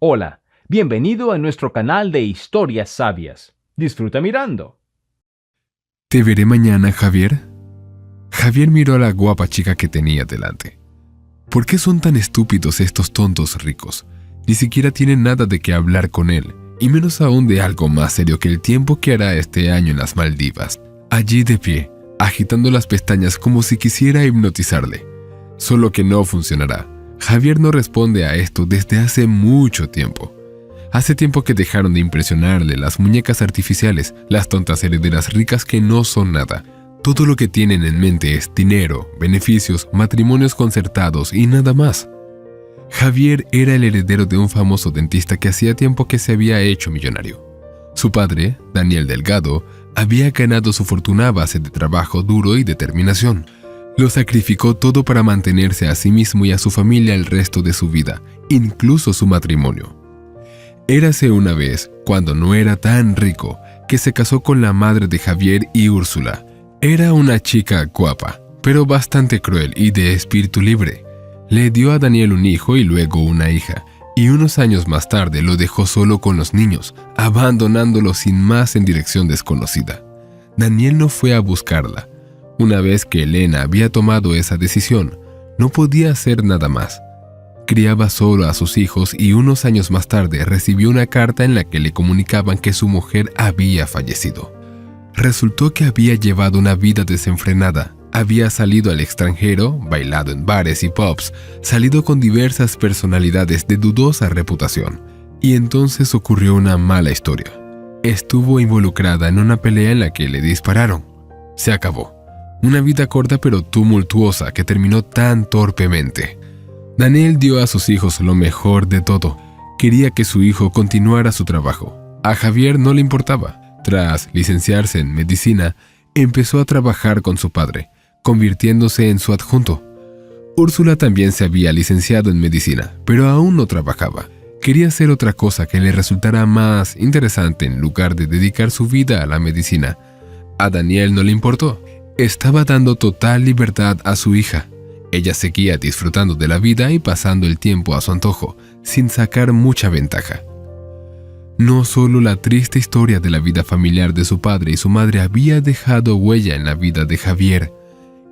Hola, bienvenido a nuestro canal de historias sabias. Disfruta mirando. ¿Te veré mañana, Javier? Javier miró a la guapa chica que tenía delante. ¿Por qué son tan estúpidos estos tontos ricos? Ni siquiera tienen nada de qué hablar con él, y menos aún de algo más serio que el tiempo que hará este año en las Maldivas. Allí de pie, agitando las pestañas como si quisiera hipnotizarle. Solo que no funcionará. Javier no responde a esto desde hace mucho tiempo. Hace tiempo que dejaron de impresionarle las muñecas artificiales, las tontas herederas ricas que no son nada. Todo lo que tienen en mente es dinero, beneficios, matrimonios concertados y nada más. Javier era el heredero de un famoso dentista que hacía tiempo que se había hecho millonario. Su padre, Daniel Delgado, había ganado su fortuna a base de trabajo duro y determinación. Lo sacrificó todo para mantenerse a sí mismo y a su familia el resto de su vida, incluso su matrimonio. Érase una vez, cuando no era tan rico, que se casó con la madre de Javier y Úrsula. Era una chica guapa, pero bastante cruel y de espíritu libre. Le dio a Daniel un hijo y luego una hija, y unos años más tarde lo dejó solo con los niños, abandonándolo sin más en dirección desconocida. Daniel no fue a buscarla. Una vez que Elena había tomado esa decisión, no podía hacer nada más. Criaba solo a sus hijos y unos años más tarde recibió una carta en la que le comunicaban que su mujer había fallecido. Resultó que había llevado una vida desenfrenada. Había salido al extranjero, bailado en bares y pubs, salido con diversas personalidades de dudosa reputación. Y entonces ocurrió una mala historia. Estuvo involucrada en una pelea en la que le dispararon. Se acabó. Una vida corta pero tumultuosa que terminó tan torpemente. Daniel dio a sus hijos lo mejor de todo. Quería que su hijo continuara su trabajo. A Javier no le importaba. Tras licenciarse en medicina, empezó a trabajar con su padre, convirtiéndose en su adjunto. Úrsula también se había licenciado en medicina, pero aún no trabajaba. Quería hacer otra cosa que le resultara más interesante en lugar de dedicar su vida a la medicina. A Daniel no le importó. Estaba dando total libertad a su hija. Ella seguía disfrutando de la vida y pasando el tiempo a su antojo, sin sacar mucha ventaja. No solo la triste historia de la vida familiar de su padre y su madre había dejado huella en la vida de Javier.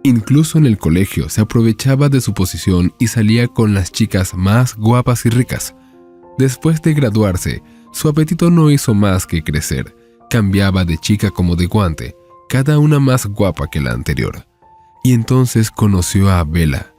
Incluso en el colegio se aprovechaba de su posición y salía con las chicas más guapas y ricas. Después de graduarse, su apetito no hizo más que crecer. Cambiaba de chica como de guante, cada una más guapa que la anterior. Y entonces conoció a Bela.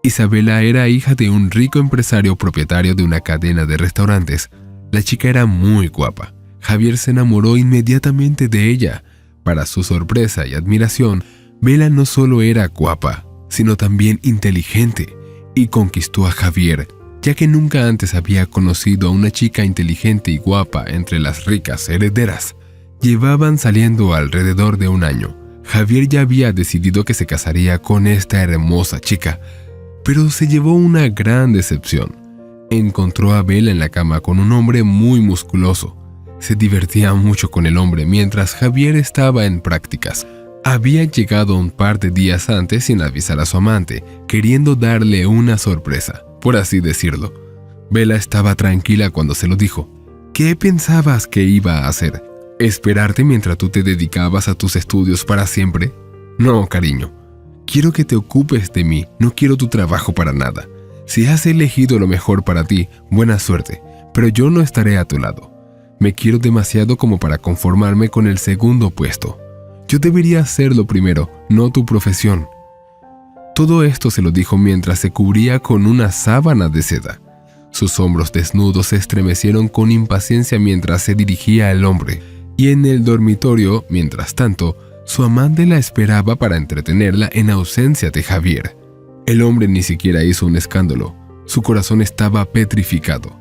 Isabela era hija de un rico empresario propietario de una cadena de restaurantes. La chica era muy guapa. Javier se enamoró inmediatamente de ella. Para su sorpresa y admiración, Bela no solo era guapa, sino también inteligente, y conquistó a Javier, ya que nunca antes había conocido a una chica inteligente y guapa entre las ricas herederas. Llevaban saliendo alrededor de un año. Javier ya había decidido que se casaría con esta hermosa chica, pero se llevó una gran decepción. Encontró a Bela en la cama con un hombre muy musculoso. Se divertía mucho con el hombre mientras Javier estaba en prácticas. Había llegado un par de días antes sin avisar a su amante, queriendo darle una sorpresa, por así decirlo. Bela estaba tranquila cuando se lo dijo. ¿Qué pensabas que iba a hacer? ¿Esperarte mientras tú te dedicabas a tus estudios para siempre? No, cariño. Quiero que te ocupes de mí, no quiero tu trabajo para nada. Si has elegido lo mejor para ti, buena suerte, pero yo no estaré a tu lado. Me quiero demasiado como para conformarme con el segundo puesto. Yo debería hacerlo primero, no tu profesión. Todo esto se lo dijo mientras se cubría con una sábana de seda. Sus hombros desnudos se estremecieron con impaciencia mientras se dirigía al hombre. Y en el dormitorio, mientras tanto, su amante la esperaba para entretenerla en ausencia de Javier. El hombre ni siquiera hizo un escándalo. Su corazón estaba petrificado.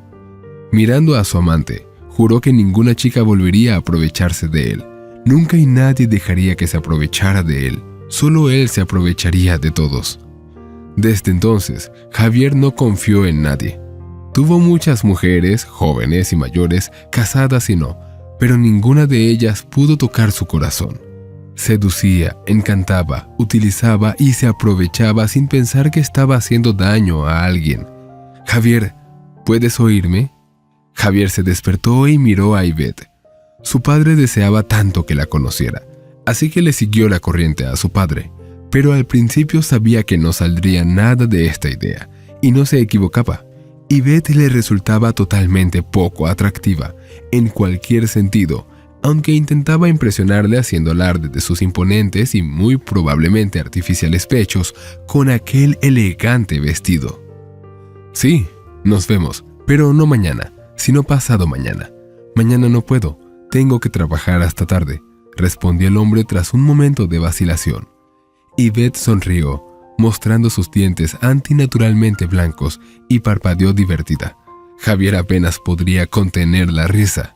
Mirando a su amante, juró que ninguna chica volvería a aprovecharse de él. Nunca y nadie dejaría que se aprovechara de él. Solo él se aprovecharía de todos. Desde entonces, Javier no confió en nadie. Tuvo muchas mujeres, jóvenes y mayores, casadas y no, pero ninguna de ellas pudo tocar su corazón. Seducía, encantaba, utilizaba y se aprovechaba sin pensar que estaba haciendo daño a alguien. Javier, ¿puedes oírme? Javier se despertó y miró a Ivette. Su padre deseaba tanto que la conociera, así que le siguió la corriente a su padre, pero al principio sabía que no saldría nada de esta idea, y no se equivocaba. Ivette le resultaba totalmente poco atractiva, en cualquier sentido, aunque intentaba impresionarle haciendo alarde de sus imponentes y muy probablemente artificiales pechos con aquel elegante vestido. Sí, nos vemos, pero no mañana, sino pasado mañana. Mañana no puedo, tengo que trabajar hasta tarde, respondió el hombre tras un momento de vacilación. Ivette sonrió, mostrando sus dientes antinaturalmente blancos, y parpadeó divertida. Javier apenas podría contener la risa.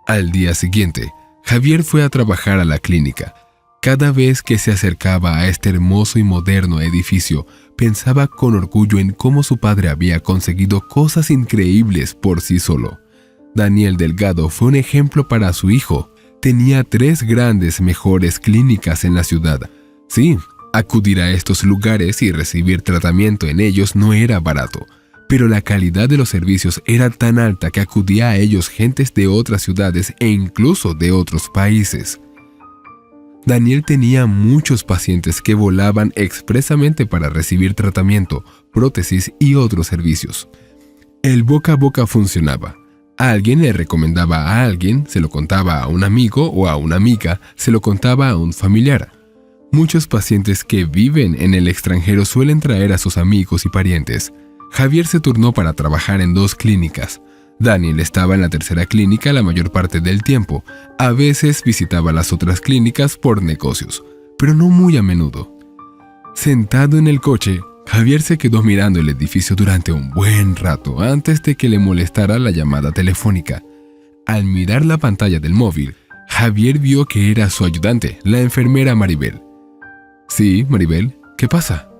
Al día siguiente, Javier fue a trabajar a la clínica. Cada vez que se acercaba a este hermoso y moderno edificio, pensaba con orgullo en cómo su padre había conseguido cosas increíbles por sí solo. Daniel Delgado fue un ejemplo para su hijo. Tenía 3 grandes mejores clínicas en la ciudad. Sí, acudir a estos lugares y recibir tratamiento en ellos no era barato, pero la calidad de los servicios era tan alta que acudía a ellos gentes de otras ciudades e incluso de otros países. Daniel tenía muchos pacientes que volaban expresamente para recibir tratamiento, prótesis y otros servicios. El boca a boca funcionaba. Alguien le recomendaba a alguien, se lo contaba a un amigo o a una amiga, se lo contaba a un familiar. Muchos pacientes que viven en el extranjero suelen traer a sus amigos y parientes. Javier se turnó para trabajar en 2 clínicas. Daniel estaba en la tercera clínica la mayor parte del tiempo. A veces visitaba las otras clínicas por negocios, pero no muy a menudo. Sentado en el coche, Javier se quedó mirando el edificio durante un buen rato antes de que le molestara la llamada telefónica. Al mirar la pantalla del móvil, Javier vio que era su ayudante, la enfermera Maribel. Sí, Maribel, ¿qué pasa?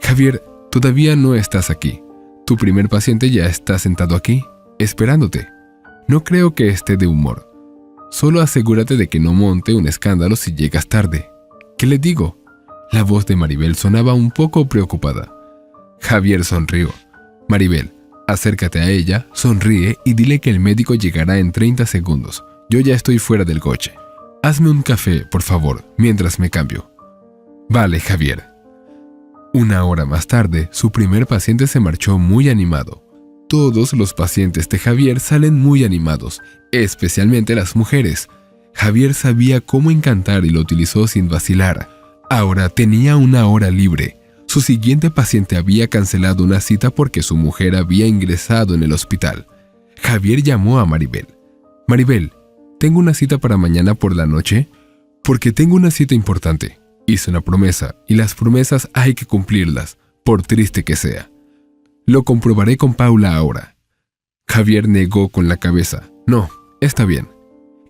Javier, todavía no estás aquí. Tu primer paciente ya está sentado aquí, esperándote. No creo que esté de humor. Solo asegúrate de que no monte un escándalo si llegas tarde. ¿Qué le digo? La voz de Maribel sonaba un poco preocupada. Javier sonrió. Maribel, acércate a ella, sonríe y dile que el médico llegará en 30 segundos. Yo ya estoy fuera del coche. Hazme un café, por favor, mientras me cambio. Vale, Javier. 1 hora más tarde, su primer paciente se marchó muy animado. Todos los pacientes de Javier salen muy animados, especialmente las mujeres. Javier sabía cómo encantar y lo utilizó sin vacilar. Ahora tenía 1 hora libre. Su siguiente paciente había cancelado una cita porque su mujer había ingresado en el hospital. Javier llamó a Maribel. Maribel, ¿tengo una cita para mañana por la noche? Porque tengo una cita importante. Hice una promesa, y las promesas hay que cumplirlas, por triste que sea. Lo comprobaré con Paula ahora. Javier negó con la cabeza. No, está bien.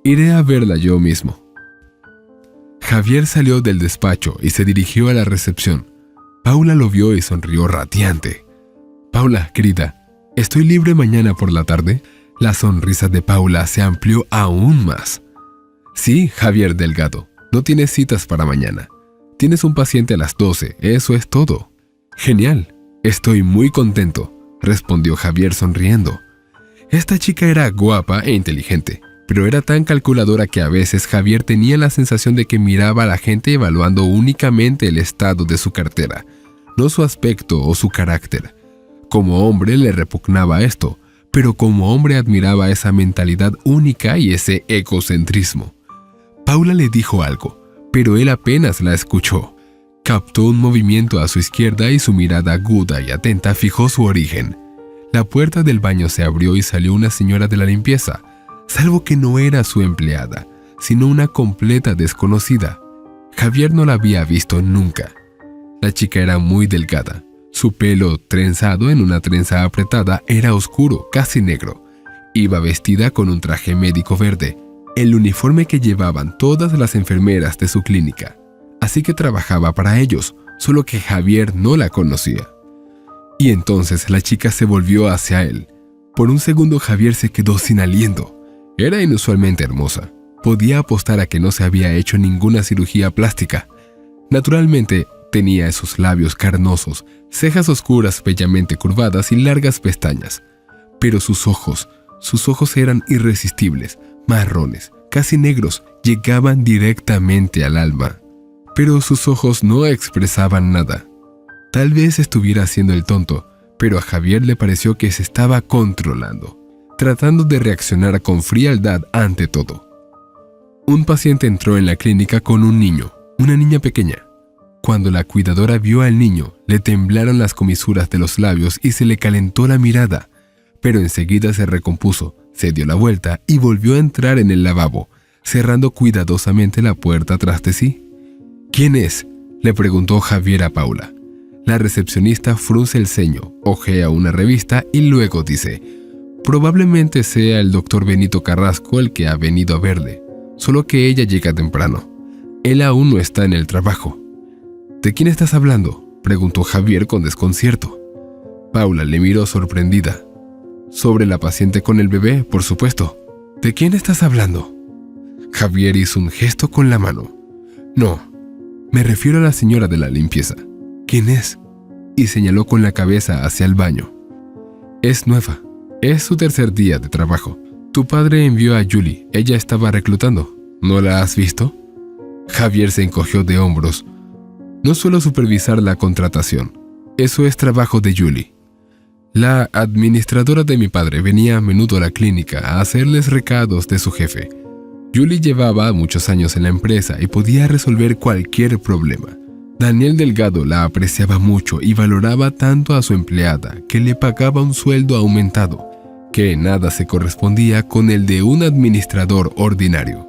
Iré a verla yo mismo. Javier salió del despacho y se dirigió a la recepción. Paula lo vio y sonrió radiante. Paula, querida, ¿estoy libre mañana por la tarde? La sonrisa de Paula se amplió aún más. Sí, Javier Delgado, no tienes citas para mañana. Tienes un paciente a las 12, eso es todo. Genial, estoy muy contento, respondió Javier sonriendo. Esta chica era guapa e inteligente, pero era tan calculadora que a veces Javier tenía la sensación de que miraba a la gente evaluando únicamente el estado de su cartera, no su aspecto o su carácter. Como hombre le repugnaba esto, pero como hombre admiraba esa mentalidad única y ese egocentrismo. Paula le dijo algo, pero él apenas la escuchó. Captó un movimiento a su izquierda y su mirada aguda y atenta fijó su origen. La puerta del baño se abrió y salió una señora de la limpieza, salvo que no era su empleada, sino una completa desconocida. Javier no la había visto nunca. La chica era muy delgada. Su pelo, trenzado en una trenza apretada, era oscuro, casi negro. Iba vestida con un traje médico verde, el uniforme que llevaban todas las enfermeras de su clínica. Así que trabajaba para ellos, solo que Javier no la conocía. Y entonces la chica se volvió hacia él. Por un segundo Javier se quedó sin aliento. Era inusualmente hermosa. Podía apostar a que no se había hecho ninguna cirugía plástica. Naturalmente, tenía esos labios carnosos, cejas oscuras bellamente curvadas y largas pestañas. pero sus ojos eran irresistibles, marrones, casi negros, llegaban directamente al alma. Pero sus ojos no expresaban nada. Tal vez estuviera haciendo el tonto, pero a Javier le pareció que se estaba controlando, tratando de reaccionar con frialdad ante todo. Un paciente entró en la clínica con un niño, una niña pequeña. Cuando la cuidadora vio al niño, le temblaron las comisuras de los labios y se le calentó la mirada, pero enseguida se recompuso, se dio la vuelta y volvió a entrar en el lavabo, cerrando cuidadosamente la puerta tras de sí. ¿Quién es?, le preguntó Javier a Paula. La recepcionista frunce el ceño, ojea una revista y luego dice: probablemente sea el doctor Benito Carrasco el que ha venido a verle, solo que ella llega temprano. Él aún no está en el trabajo. ¿De quién estás hablando?, preguntó Javier con desconcierto. Paula le miró sorprendida. Sobre la paciente con el bebé, por supuesto. ¿De quién estás hablando? Javier hizo un gesto con la mano. No, me refiero a la señora de la limpieza. ¿Quién es? Y señaló con la cabeza hacia el baño. Es nueva. Es su tercer día de trabajo. Tu padre envió a Julie. Ella estaba reclutando. ¿No la has visto? Javier se encogió de hombros. No suelo supervisar la contratación. Eso es trabajo de Julie. La administradora de mi padre venía a menudo a la clínica a hacerles recados de su jefe. Julie llevaba muchos años en la empresa y podía resolver cualquier problema. Daniel Delgado la apreciaba mucho y valoraba tanto a su empleada que le pagaba un sueldo aumentado, que en nada se correspondía con el de un administrador ordinario.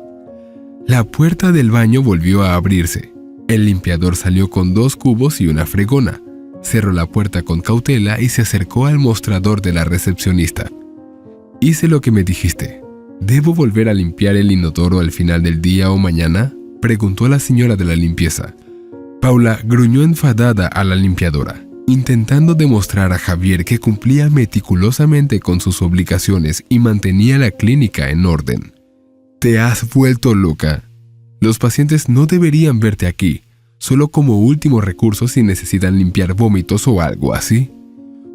La puerta del baño volvió a abrirse. El limpiador salió con 2 cubos y una fregona. Cerró la puerta con cautela y se acercó al mostrador de la recepcionista. Hice lo que me dijiste. ¿Debo volver a limpiar el inodoro al final del día o mañana?, preguntó la señora de la limpieza. Paula gruñó enfadada a la limpiadora, intentando demostrar a Javier que cumplía meticulosamente con sus obligaciones y mantenía la clínica en orden. ¿Te has vuelto loca? Los pacientes no deberían verte aquí, solo como último recurso si necesitan limpiar vómitos o algo así.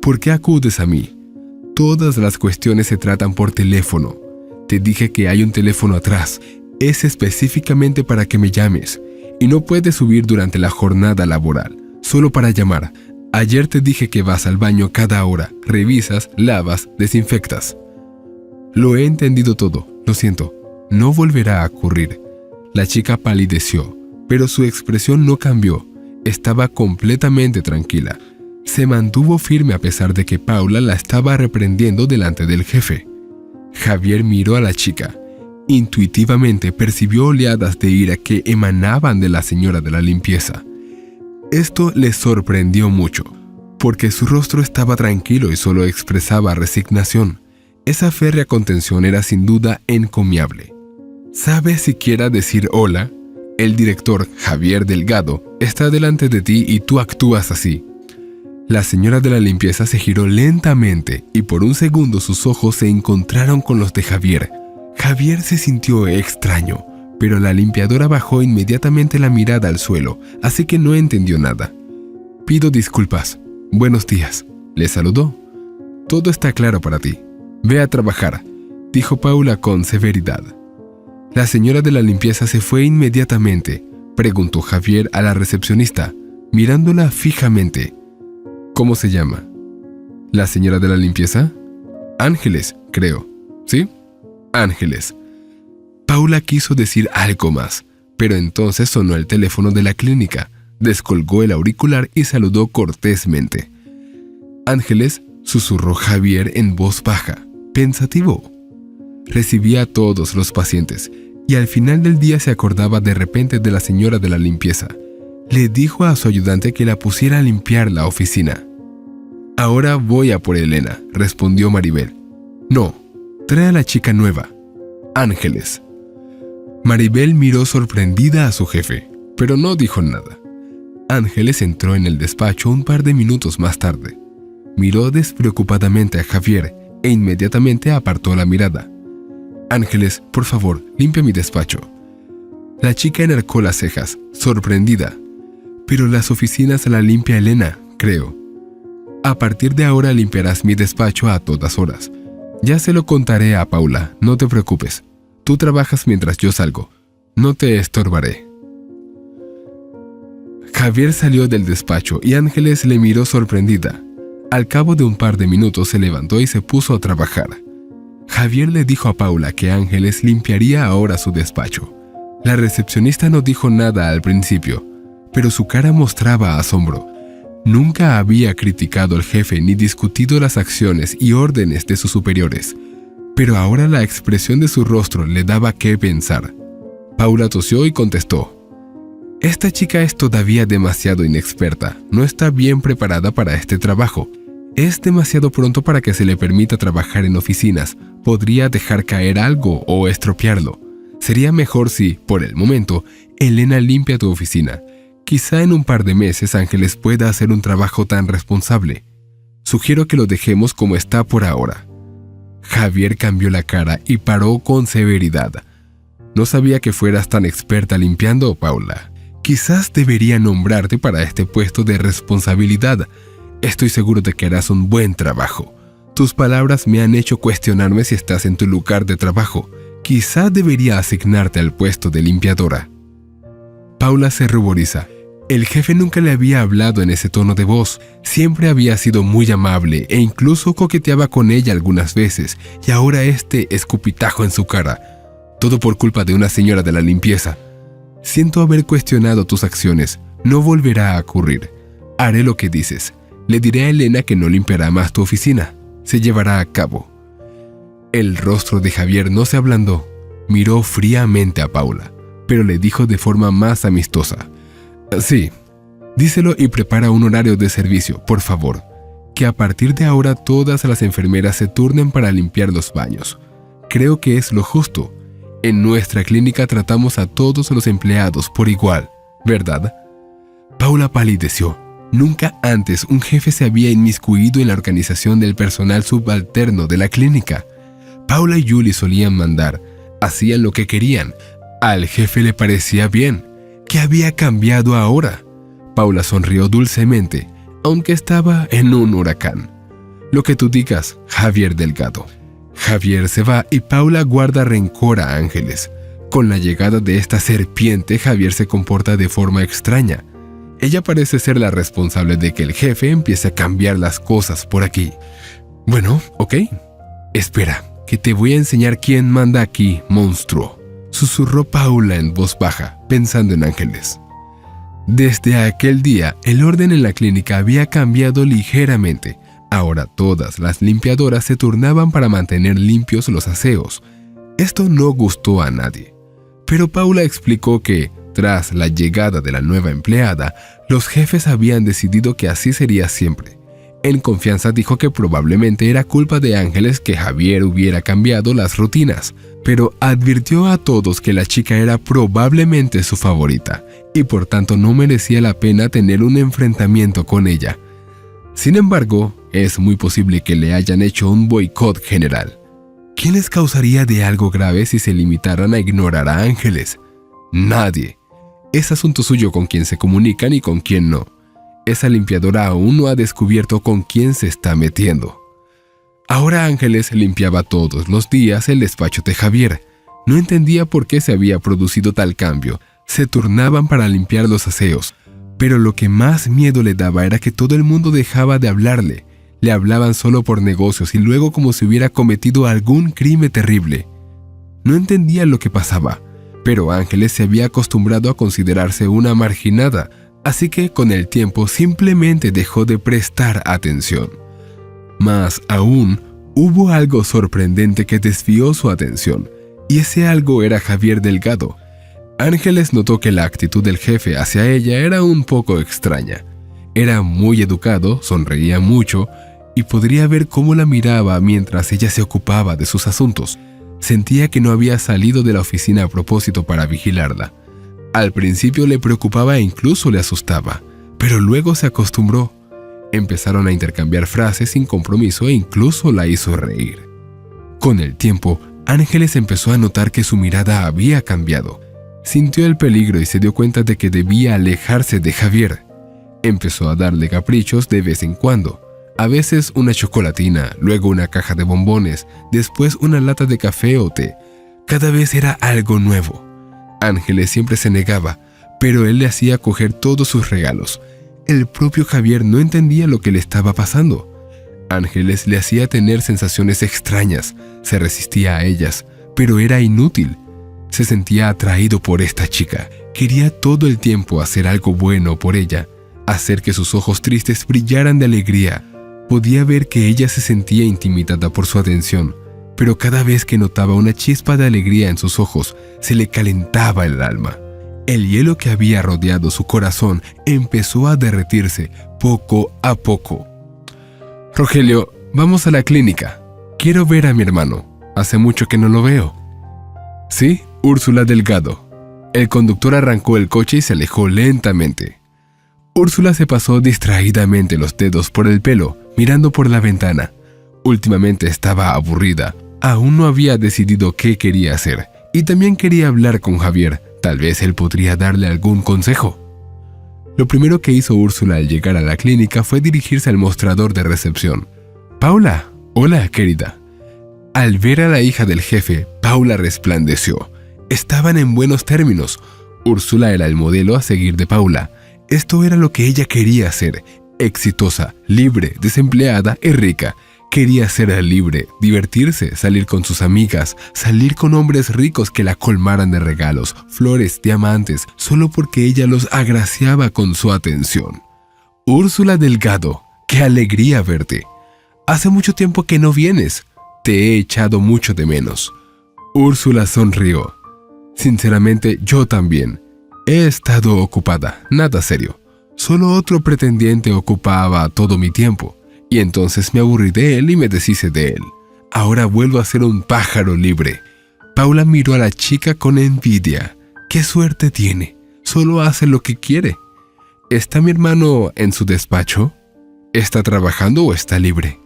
¿Por qué acudes a mí? Todas las cuestiones se tratan por teléfono. Te dije que hay un teléfono atrás. Es específicamente para que me llames. Y no puedes subir durante la jornada laboral, solo para llamar. Ayer te dije que vas al baño cada hora, revisas, lavas, desinfectas. Lo he entendido todo, lo siento. No volverá a ocurrir. La chica palideció, pero su expresión no cambió. Estaba completamente tranquila. Se mantuvo firme a pesar de que Paula la estaba reprendiendo delante del jefe. Javier miró a la chica. Intuitivamente percibió oleadas de ira que emanaban de la señora de la limpieza. Esto le sorprendió mucho, porque su rostro estaba tranquilo y solo expresaba resignación. Esa férrea contención era sin duda encomiable. ¿Sabes siquiera decir hola? El director, Javier Delgado, está delante de ti y tú actúas así. La señora de la limpieza se giró lentamente y por un segundo sus ojos se encontraron con los de Javier. Javier se sintió extraño, pero la limpiadora bajó inmediatamente la mirada al suelo, así que no entendió nada. Pido disculpas. Buenos días. Le saludó. Todo está claro para ti. Ve a trabajar, dijo Paula con severidad. La señora de la limpieza se fue inmediatamente, preguntó Javier a la recepcionista, mirándola fijamente. ¿Cómo se llama? ¿La señora de la limpieza? Ángeles, creo. ¿Sí? Ángeles. Paula quiso decir algo más, pero entonces sonó el teléfono de la clínica, descolgó el auricular y saludó cortésmente. Ángeles, susurró Javier en voz baja, pensativo. Recibía a todos los pacientes, y al final del día se acordaba de repente de la señora de la limpieza. Le dijo a su ayudante que la pusiera a limpiar la oficina. Ahora voy a por Elena, respondió Maribel. No, trae a la chica nueva, Ángeles. Maribel miró sorprendida a su jefe, pero no dijo nada. Ángeles entró en el despacho un par de minutos más tarde. Miró despreocupadamente a Javier e inmediatamente apartó la mirada. Ángeles, por favor, limpia mi despacho. La chica enarcó las cejas, sorprendida. Pero las oficinas la limpia Elena, creo. A partir de ahora limpiarás mi despacho a todas horas. Ya se lo contaré a Paula, no te preocupes. Tú trabajas mientras yo salgo. No te estorbaré. Javier salió del despacho y Ángeles le miró sorprendida. Al cabo de un par de minutos se levantó y se puso a trabajar. Javier le dijo a Paula que Ángeles limpiaría ahora su despacho. La recepcionista no dijo nada al principio, pero su cara mostraba asombro. Nunca había criticado al jefe ni discutido las acciones y órdenes de sus superiores, pero ahora la expresión de su rostro le daba qué pensar. Paula tosió y contestó: «Esta chica es todavía demasiado inexperta, no está bien preparada para este trabajo. Es demasiado pronto para que se le permita trabajar en oficinas, podría dejar caer algo o estropearlo. Sería mejor si, por el momento, Elena limpia tu oficina. Quizá en un par de meses Ángeles pueda hacer un trabajo tan responsable. Sugiero que lo dejemos como está por ahora». Javier cambió la cara y paró con severidad. «No sabía que fueras tan experta limpiando, Paula. Quizás debería nombrarte para este puesto de responsabilidad. Estoy seguro de que harás un buen trabajo. Tus palabras me han hecho cuestionarme si estás en tu lugar de trabajo. Quizá debería asignarte al puesto de limpiadora». Paula se ruboriza. El jefe nunca le había hablado en ese tono de voz. Siempre había sido muy amable e incluso coqueteaba con ella algunas veces, y ahora este escupitajo en su cara. Todo por culpa de una señora de la limpieza. «Siento haber cuestionado tus acciones. No volverá a ocurrir. Haré lo que dices. Le diré a Elena que no limpiará más tu oficina. Se llevará a cabo». El rostro de Javier no se ablandó. Miró fríamente a Paula, pero le dijo de forma más amistosa: «Sí, díselo y prepara un horario de servicio, por favor. Que a partir de ahora todas las enfermeras se turnen para limpiar los baños. Creo que es lo justo. En nuestra clínica tratamos a todos los empleados por igual, ¿verdad?». Paula palideció. Nunca antes un jefe se había inmiscuido en la organización del personal subalterno de la clínica. Paula y Julie solían mandar, hacían lo que querían. Al jefe le parecía bien. ¿Qué había cambiado ahora? Paula sonrió dulcemente, aunque estaba en un huracán. «Lo que tú digas, Javier Delgado». Javier se va y Paula guarda rencor a Ángeles. Con la llegada de esta serpiente, Javier se comporta de forma extraña. Ella parece ser la responsable de que el jefe empiece a cambiar las cosas por aquí. «Bueno, ok. Espera, que te voy a enseñar quién manda aquí, monstruo», susurró Paula en voz baja, pensando en Ángeles. Desde aquel día, el orden en la clínica había cambiado ligeramente. Ahora todas las limpiadoras se turnaban para mantener limpios los aseos. Esto no gustó a nadie. Pero Paula explicó que, tras la llegada de la nueva empleada, los jefes habían decidido que así sería siempre. En confianza dijo que probablemente era culpa de Ángeles que Javier hubiera cambiado las rutinas, pero advirtió a todos que la chica era probablemente su favorita y por tanto no merecía la pena tener un enfrentamiento con ella. Sin embargo, es muy posible que le hayan hecho un boicot general. ¿Quién les causaría de algo grave si se limitaran a ignorar a Ángeles? Nadie. Es asunto suyo con quién se comunican y con quién no. Esa limpiadora aún no ha descubierto con quién se está metiendo. Ahora Ángeles limpiaba todos los días el despacho de Javier. No entendía por qué se había producido tal cambio. Se turnaban para limpiar los aseos, pero lo que más miedo le daba era que todo el mundo dejaba de hablarle. Le hablaban solo por negocios y luego como si hubiera cometido algún crimen terrible. No entendía lo que pasaba, pero Ángeles se había acostumbrado a considerarse una marginada, así que con el tiempo simplemente dejó de prestar atención. Más aún, hubo algo sorprendente que desvió su atención, y ese algo era Javier Delgado. Ángeles notó que la actitud del jefe hacia ella era un poco extraña. Era muy educado, sonreía mucho, y podría ver cómo la miraba mientras ella se ocupaba de sus asuntos. Sentía que no había salido de la oficina a propósito para vigilarla. Al principio le preocupaba e incluso le asustaba, pero luego se acostumbró. Empezaron a intercambiar frases sin compromiso e incluso la hizo reír. Con el tiempo, Ángeles empezó a notar que su mirada había cambiado. Sintió el peligro y se dio cuenta de que debía alejarse de Javier. Empezó a darle caprichos de vez en cuando. A veces una chocolatina, luego una caja de bombones, después una lata de café o té. Cada vez era algo nuevo. Ángeles siempre se negaba, pero él le hacía coger todos sus regalos. El propio Javier no entendía lo que le estaba pasando. Ángeles le hacía tener sensaciones extrañas, se resistía a ellas, pero era inútil. Se sentía atraído por esta chica. Quería todo el tiempo hacer algo bueno por ella, hacer que sus ojos tristes brillaran de alegría. Podía ver que ella se sentía intimidada por su atención, pero cada vez que notaba una chispa de alegría en sus ojos, se le calentaba el alma. El hielo que había rodeado su corazón empezó a derretirse poco a poco. «Rogelio, vamos a la clínica. Quiero ver a mi hermano. Hace mucho que no lo veo». «Sí, Úrsula Delgado». El conductor arrancó el coche y se alejó lentamente. Úrsula se pasó distraídamente los dedos por el pelo, mirando por la ventana. Últimamente estaba aburrida. Aún no había decidido qué quería hacer, y también quería hablar con Javier. Tal vez él podría darle algún consejo. Lo primero que hizo Úrsula al llegar a la clínica fue dirigirse al mostrador de recepción. «Paula, hola, querida». Al ver a la hija del jefe, Paula resplandeció. Estaban en buenos términos. Úrsula era el modelo a seguir de Paula. Esto era lo que ella quería ser: exitosa, libre, desempleada y rica. Quería ser libre, divertirse, salir con sus amigas, salir con hombres ricos que la colmaran de regalos, flores, diamantes, solo porque ella los agraciaba con su atención. «Úrsula Delgado, qué alegría verte. Hace mucho tiempo que no vienes. Te he echado mucho de menos». Úrsula sonrió. «Sinceramente, yo también. He estado ocupada, nada serio. Solo otro pretendiente ocupaba todo mi tiempo. Y entonces me aburrí de él y me deshice de él. Ahora vuelvo a ser un pájaro libre». Paula miró a la chica con envidia. «¿Qué suerte tiene? Solo hace lo que quiere». «¿Está mi hermano en su despacho? ¿Está trabajando o está libre?»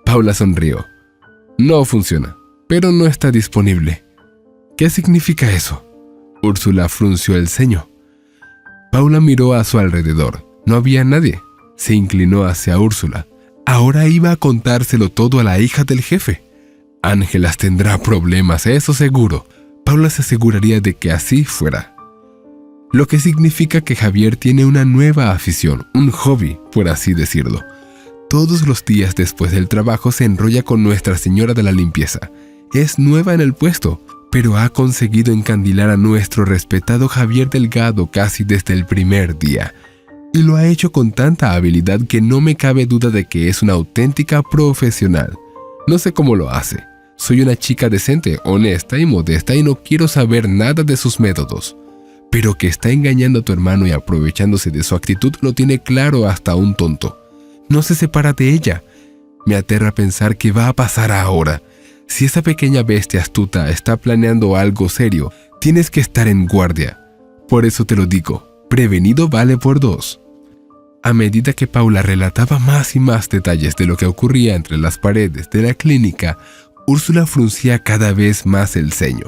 Paula sonrió. «No funciona, pero no está disponible». «¿Qué significa eso?» Úrsula frunció el ceño. Paula miró a su alrededor. No había nadie. Se inclinó hacia Úrsula. Ahora iba a contárselo todo a la hija del jefe. Ángeles tendrá problemas, eso seguro. Paula se aseguraría de que así fuera. Lo que significa que Javier tiene una nueva afición, un hobby, por así decirlo. Todos los días después del trabajo se enrolla con Nuestra Señora de la Limpieza. Es nueva en el puesto, pero ha conseguido encandilar a nuestro respetado Javier Delgado casi desde el primer día. Y lo ha hecho con tanta habilidad que no me cabe duda de que es una auténtica profesional. No sé cómo lo hace. Soy una chica decente, honesta y modesta y no quiero saber nada de sus métodos. Pero que está engañando a tu hermano y aprovechándose de su actitud lo tiene claro hasta un tonto. No se separa de ella. Me aterra pensar qué va a pasar ahora. Si esa pequeña bestia astuta está planeando algo serio, tienes que estar en guardia. Por eso te lo digo, prevenido vale por 2. A medida que Paula relataba más y más detalles de lo que ocurría entre las paredes de la clínica, Úrsula fruncía cada vez más el ceño.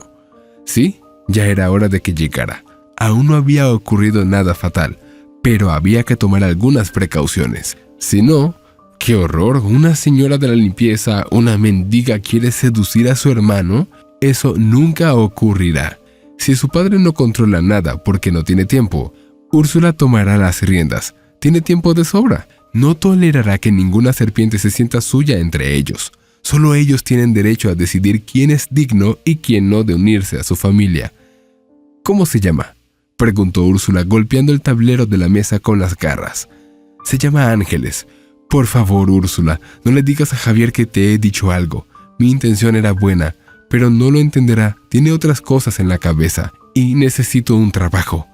Sí, ya era hora de que llegara. Aún no había ocurrido nada fatal, pero había que tomar algunas precauciones. Si no, ¡qué horror! ¿Una señora de la limpieza, una mendiga, quiere seducir a su hermano? Eso nunca ocurrirá. Si su padre no controla nada porque no tiene tiempo, Úrsula tomará las riendas. Tiene tiempo de sobra. No tolerará que ninguna serpiente se sienta suya entre ellos. Solo ellos tienen derecho a decidir quién es digno y quién no de unirse a su familia. ¿Cómo se llama?, preguntó Úrsula golpeando el tablero de la mesa con las garras. Se llama Ángeles. Por favor, Úrsula, no le digas a Javier que te he dicho algo. Mi intención era buena, pero no lo entenderá. Tiene otras cosas en la cabeza y necesito un trabajo.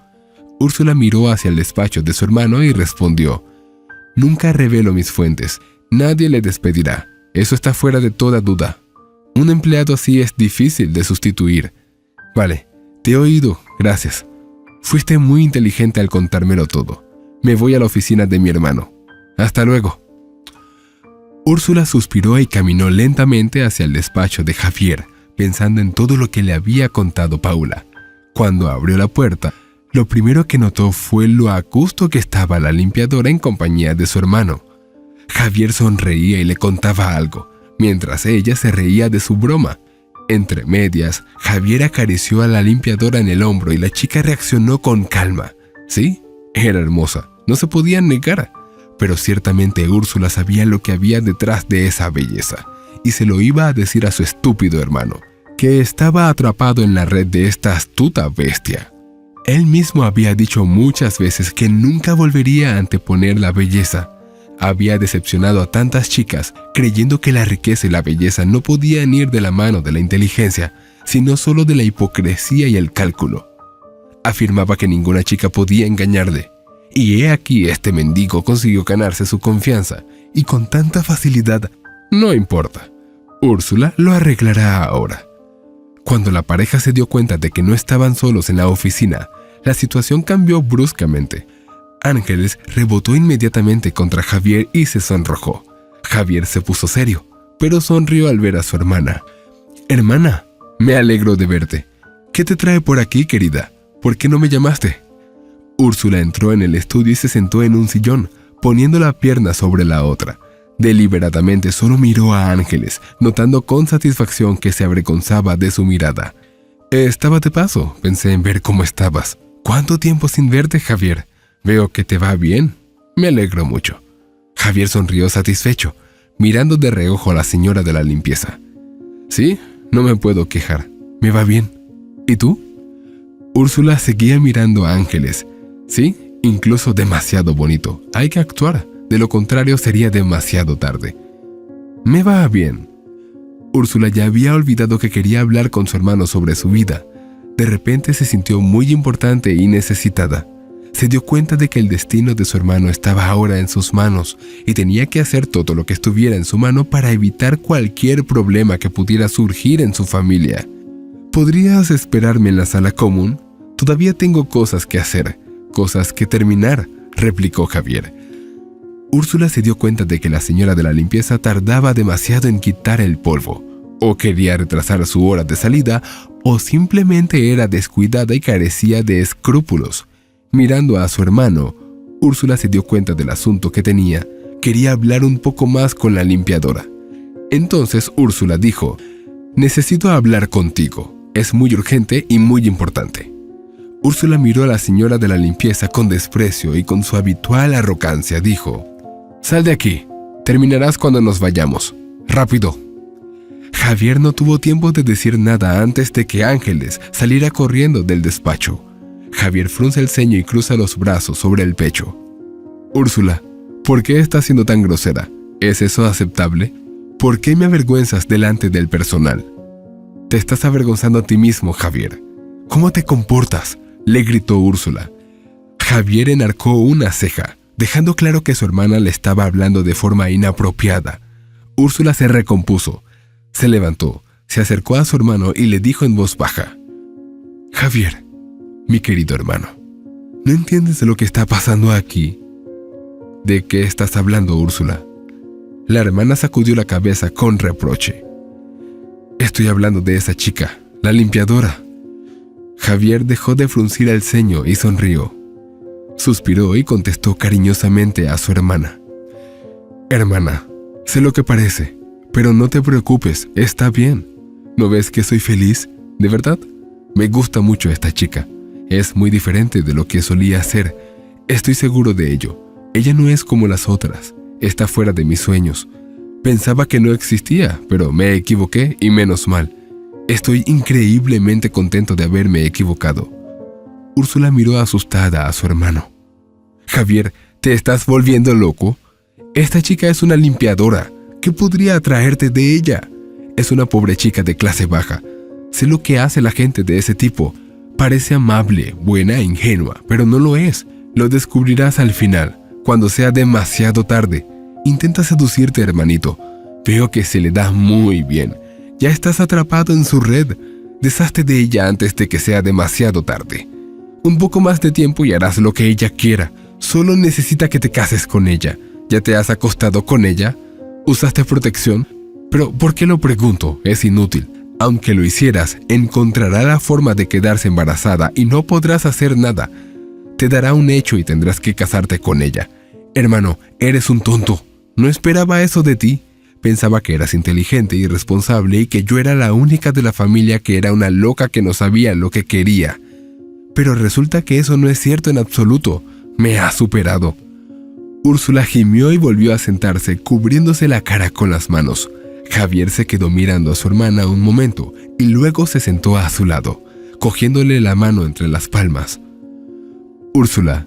Úrsula miró hacia el despacho de su hermano y respondió: «Nunca revelo mis fuentes. Nadie le despedirá. Eso está fuera de toda duda. Un empleado así es difícil de sustituir». «Vale, te he oído, gracias. Fuiste muy inteligente al contármelo todo. Me voy a la oficina de mi hermano. Hasta luego». Úrsula suspiró y caminó lentamente hacia el despacho de Javier, pensando en todo lo que le había contado Paula. Cuando abrió la puerta, lo primero que notó fue lo a gusto que estaba la limpiadora en compañía de su hermano. Javier sonreía y le contaba algo, mientras ella se reía de su broma. Entre medias, Javier acarició a la limpiadora en el hombro y la chica reaccionó con calma. Sí, era hermosa, no se podía negar, pero ciertamente Úrsula sabía lo que había detrás de esa belleza, y se lo iba a decir a su estúpido hermano, que estaba atrapado en la red de esta astuta bestia. Él mismo había dicho muchas veces que nunca volvería a anteponer la belleza. Había decepcionado a tantas chicas, creyendo que la riqueza y la belleza no podían ir de la mano de la inteligencia, sino solo de la hipocresía y el cálculo. Afirmaba que ninguna chica podía engañarle, y he aquí este mendigo consiguió ganarse su confianza, y con tanta facilidad. No importa, Úrsula lo arreglará ahora. Cuando la pareja se dio cuenta de que no estaban solos en la oficina, la situación cambió bruscamente. Ángeles rebotó inmediatamente contra Javier y se sonrojó. Javier se puso serio, pero sonrió al ver a su hermana. «Hermana, me alegro de verte. ¿Qué te trae por aquí, querida? ¿Por qué no me llamaste?» Úrsula entró en el estudio y se sentó en un sillón, poniendo la pierna sobre la otra. Deliberadamente solo miró a Ángeles, notando con satisfacción que se avergonzaba de su mirada. «Estaba de paso, pensé en ver cómo estabas. ¿Cuánto tiempo sin verte, Javier? Veo que te va bien. Me alegro mucho». Javier sonrió satisfecho, mirando de reojo a la señora de la limpieza. «Sí, no me puedo quejar. Me va bien. ¿Y tú?» Úrsula seguía mirando a Ángeles. «Sí, incluso demasiado bonito. Hay que actuar. De lo contrario sería demasiado tarde». «Me va bien». Úrsula ya había olvidado que quería hablar con su hermano sobre su vida. De repente se sintió muy importante y necesitada. Se dio cuenta de que el destino de su hermano estaba ahora en sus manos y tenía que hacer todo lo que estuviera en su mano para evitar cualquier problema que pudiera surgir en su familia. «¿Podrías esperarme en la sala común? Todavía tengo cosas que hacer, cosas que terminar», replicó Javier. Úrsula se dio cuenta de que la señora de la limpieza tardaba demasiado en quitar el polvo, o quería retrasar su hora de salida, o simplemente era descuidada y carecía de escrúpulos. Mirando a su hermano, Úrsula se dio cuenta del asunto que tenía. Quería hablar un poco más con la limpiadora. Entonces Úrsula dijo: «Necesito hablar contigo. Es muy urgente y muy importante». Úrsula miró a la señora de la limpieza con desprecio y con su habitual arrogancia dijo: «Sal de aquí. Terminarás cuando nos vayamos. Rápido». Javier no tuvo tiempo de decir nada antes de que Ángeles saliera corriendo del despacho. Javier frunce el ceño y cruza los brazos sobre el pecho. «Úrsula, ¿por qué estás siendo tan grosera? ¿Es eso aceptable? ¿Por qué me avergüenzas delante del personal?» «Te estás avergonzando a ti mismo, Javier. ¿Cómo te comportas?», le gritó Úrsula. Javier enarcó una ceja, dejando claro que su hermana le estaba hablando de forma inapropiada. Úrsula se recompuso, se levantó, se acercó a su hermano y le dijo en voz baja: «Javier, mi querido hermano, ¿no entiendes de lo que está pasando aquí?» «¿De qué estás hablando, Úrsula?». La hermana sacudió la cabeza con reproche. «Estoy hablando de esa chica, la limpiadora». Javier dejó de fruncir el ceño y sonrió. Suspiró y contestó cariñosamente a su hermana: «Hermana, sé lo que parece, pero no te preocupes, está bien. ¿No ves que soy feliz? ¿De verdad? Me gusta mucho esta chica. Es muy diferente de lo que solía ser. Estoy seguro de ello. Ella no es como las otras. Está fuera de mis sueños. Pensaba que no existía, pero me equivoqué y menos mal. Estoy increíblemente contento de haberme equivocado». Úrsula miró asustada a su hermano. «Javier, ¿te estás volviendo loco? Esta chica es una limpiadora. ¿Qué podría atraerte de ella? Es una pobre chica de clase baja. Sé lo que hace la gente de ese tipo. Parece amable, buena e ingenua, pero no lo es. Lo descubrirás al final, cuando sea demasiado tarde. Intenta seducirte, hermanito. Veo que se le da muy bien. Ya estás atrapado en su red. Deshazte de ella antes de que sea demasiado tarde. Un poco más de tiempo y harás lo que ella quiera. Solo necesita que te cases con ella. ¿Ya te has acostado con ella? ¿Usaste protección? Pero ¿por qué lo pregunto? Es inútil. Aunque lo hicieras, encontrará la forma de quedarse embarazada y no podrás hacer nada. Te dará un hecho y tendrás que casarte con ella. Hermano, eres un tonto. No esperaba eso de ti. Pensaba que eras inteligente y responsable y que yo era la única de la familia que era una loca que no sabía lo que quería. Pero resulta que eso no es cierto en absoluto. Me has superado». Úrsula gimió y volvió a sentarse, cubriéndose la cara con las manos. Javier se quedó mirando a su hermana un momento y luego se sentó a su lado, cogiéndole la mano entre las palmas. «Úrsula,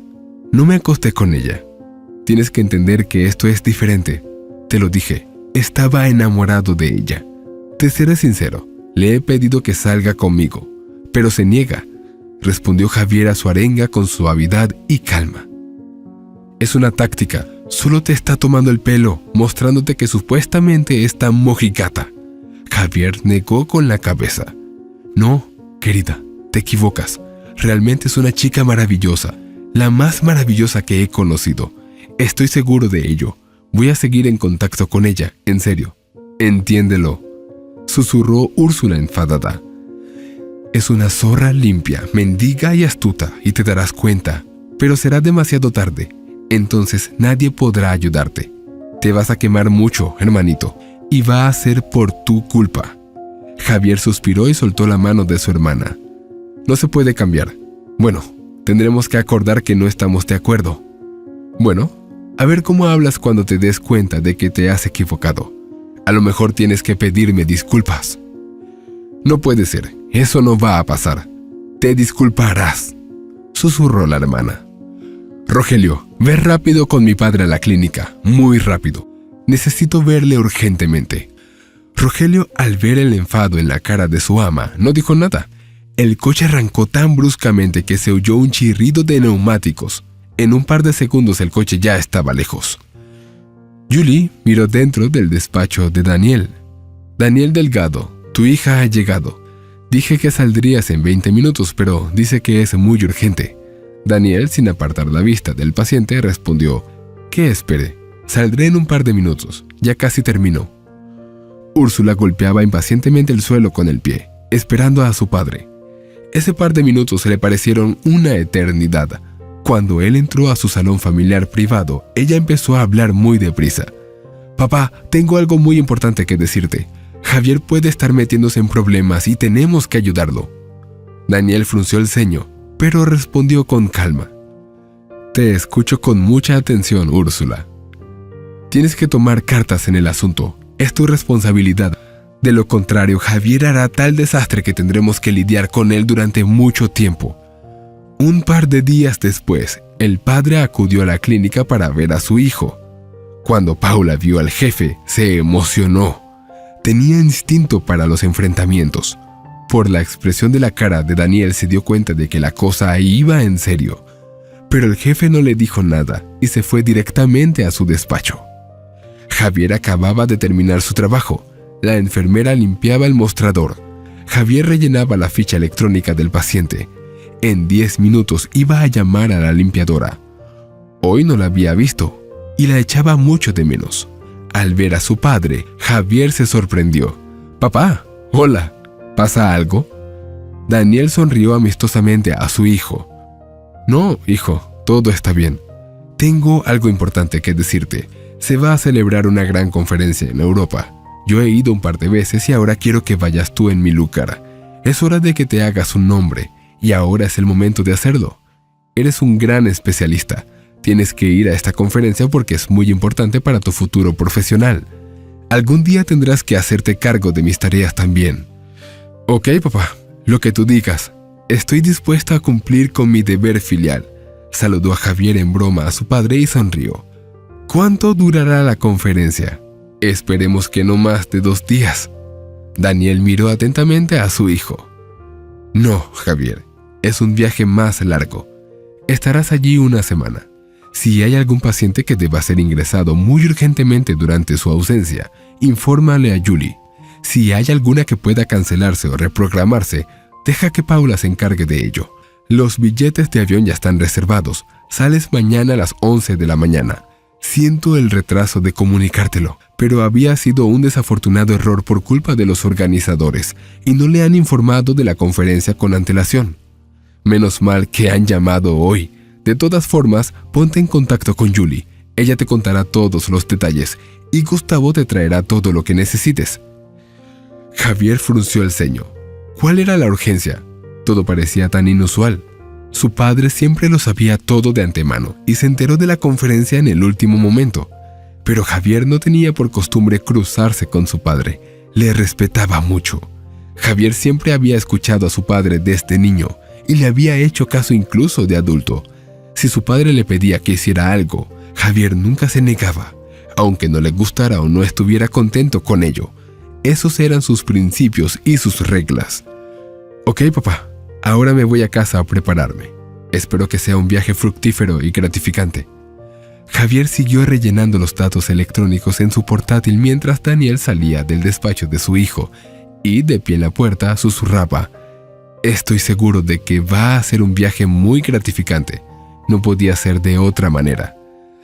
no me acosté con ella. Tienes que entender que esto es diferente. Te lo dije, estaba enamorado de ella. Te seré sincero, le he pedido que salga conmigo, pero se niega», respondió Javier a su arenga con suavidad y calma. «Es una táctica, solo te está tomando el pelo, mostrándote que supuestamente es tan mojigata». Javier negó con la cabeza. «No, querida, te equivocas. Realmente es una chica maravillosa, la más maravillosa que he conocido. Estoy seguro de ello. Voy a seguir en contacto con ella, en serio. Entiéndelo», susurró Úrsula enfadada. «Es una zorra limpia, mendiga y astuta, y te darás cuenta, pero será demasiado tarde. Entonces nadie podrá ayudarte. Te vas a quemar mucho, hermanito, y va a ser por tu culpa». Javier suspiró y soltó la mano de su hermana. «No se puede cambiar. Bueno, tendremos que acordar que no estamos de acuerdo. Bueno, a ver cómo hablas cuando te des cuenta de que te has equivocado. A lo mejor tienes que pedirme disculpas». «No puede ser, eso no va a pasar. Te disculparás», susurró la hermana. «Rogelio, ve rápido con mi padre a la clínica, muy rápido. Necesito verle urgentemente». Rogelio, al ver el enfado en la cara de su ama, no dijo nada. El coche arrancó tan bruscamente que se oyó un chirrido de neumáticos. En un par de segundos el coche ya estaba lejos. Julie miró dentro del despacho de Daniel. «Daniel Delgado, tu hija ha llegado. Dije que saldrías en 20 minutos, pero dice que es muy urgente». Daniel, sin apartar la vista del paciente, respondió: «Que espere, saldré en un par de minutos, ya casi termino». Úrsula golpeaba impacientemente el suelo con el pie, esperando a su padre. Ese par de minutos le parecieron una eternidad. Cuando él entró a su salón familiar privado, ella empezó a hablar muy deprisa. «Papá, tengo algo muy importante que decirte. Javier puede estar metiéndose en problemas y tenemos que ayudarlo». Daniel frunció el ceño, pero respondió con calma: «Te escucho con mucha atención, Úrsula. Tienes que tomar cartas en el asunto. Es tu responsabilidad. De lo contrario, Javier hará tal desastre que tendremos que lidiar con él durante mucho tiempo». Un par de días después, el padre acudió a la clínica para ver a su hijo. Cuando Paula vio al jefe, se emocionó. Tenía instinto para los enfrentamientos. Por la expresión de la cara de Daniel se dio cuenta de que la cosa iba en serio. Pero el jefe no le dijo nada y se fue directamente a su despacho. Javier acababa de terminar su trabajo. La enfermera limpiaba el mostrador. Javier rellenaba la ficha electrónica del paciente. En 10 minutos iba a llamar a la limpiadora. Hoy no la había visto y la echaba mucho de menos. Al ver a su padre, Javier se sorprendió. «Papá, hola, ¿pasa algo?». Daniel sonrió amistosamente a su hijo. «No, hijo, todo está bien. Tengo algo importante que decirte. Se va a celebrar una gran conferencia en Europa. Yo he ido un par de veces y ahora quiero que vayas tú en mi lugar. Es hora de que te hagas un nombre, y ahora es el momento de hacerlo. Eres un gran especialista. Tienes que ir a esta conferencia porque es muy importante para tu futuro profesional. Algún día tendrás que hacerte cargo de mis tareas también». «Ok, papá, lo que tú digas. Estoy dispuesta a cumplir con mi deber filial», saludó a Javier en broma a su padre y sonrió. «¿Cuánto durará la conferencia?». «Esperemos que no más de 2 días». Daniel miró atentamente a su hijo. «No, Javier, es un viaje más largo. Estarás allí una semana. Si hay algún paciente que deba ser ingresado muy urgentemente durante su ausencia, infórmale a Julie. Si hay alguna que pueda cancelarse o reprogramarse, deja que Paula se encargue de ello. Los billetes de avión ya están reservados. Sales mañana a las 11 de la mañana. Siento el retraso de comunicártelo, pero había sido un desafortunado error por culpa de los organizadores y no le han informado de la conferencia con antelación. Menos mal que han llamado hoy. De todas formas, ponte en contacto con Julie. Ella te contará todos los detalles y Gustavo te traerá todo lo que necesites. Javier frunció el ceño. ¿Cuál era la urgencia? Todo parecía tan inusual. Su padre siempre lo sabía todo de antemano y se enteró de la conferencia en el último momento. Pero Javier no tenía por costumbre cruzarse con su padre. Le respetaba mucho. Javier siempre había escuchado a su padre desde niño y le había hecho caso incluso de adulto. Si su padre le pedía que hiciera algo, Javier nunca se negaba, aunque no le gustara o no estuviera contento con ello. Esos eran sus principios y sus reglas. Ok, papá, ahora me voy a casa a prepararme. Espero que sea un viaje fructífero y gratificante. Javier siguió rellenando los datos electrónicos en su portátil mientras Daniel salía del despacho de su hijo y, de pie en la puerta, susurraba: Estoy seguro de que va a ser un viaje muy gratificante. No podía ser de otra manera.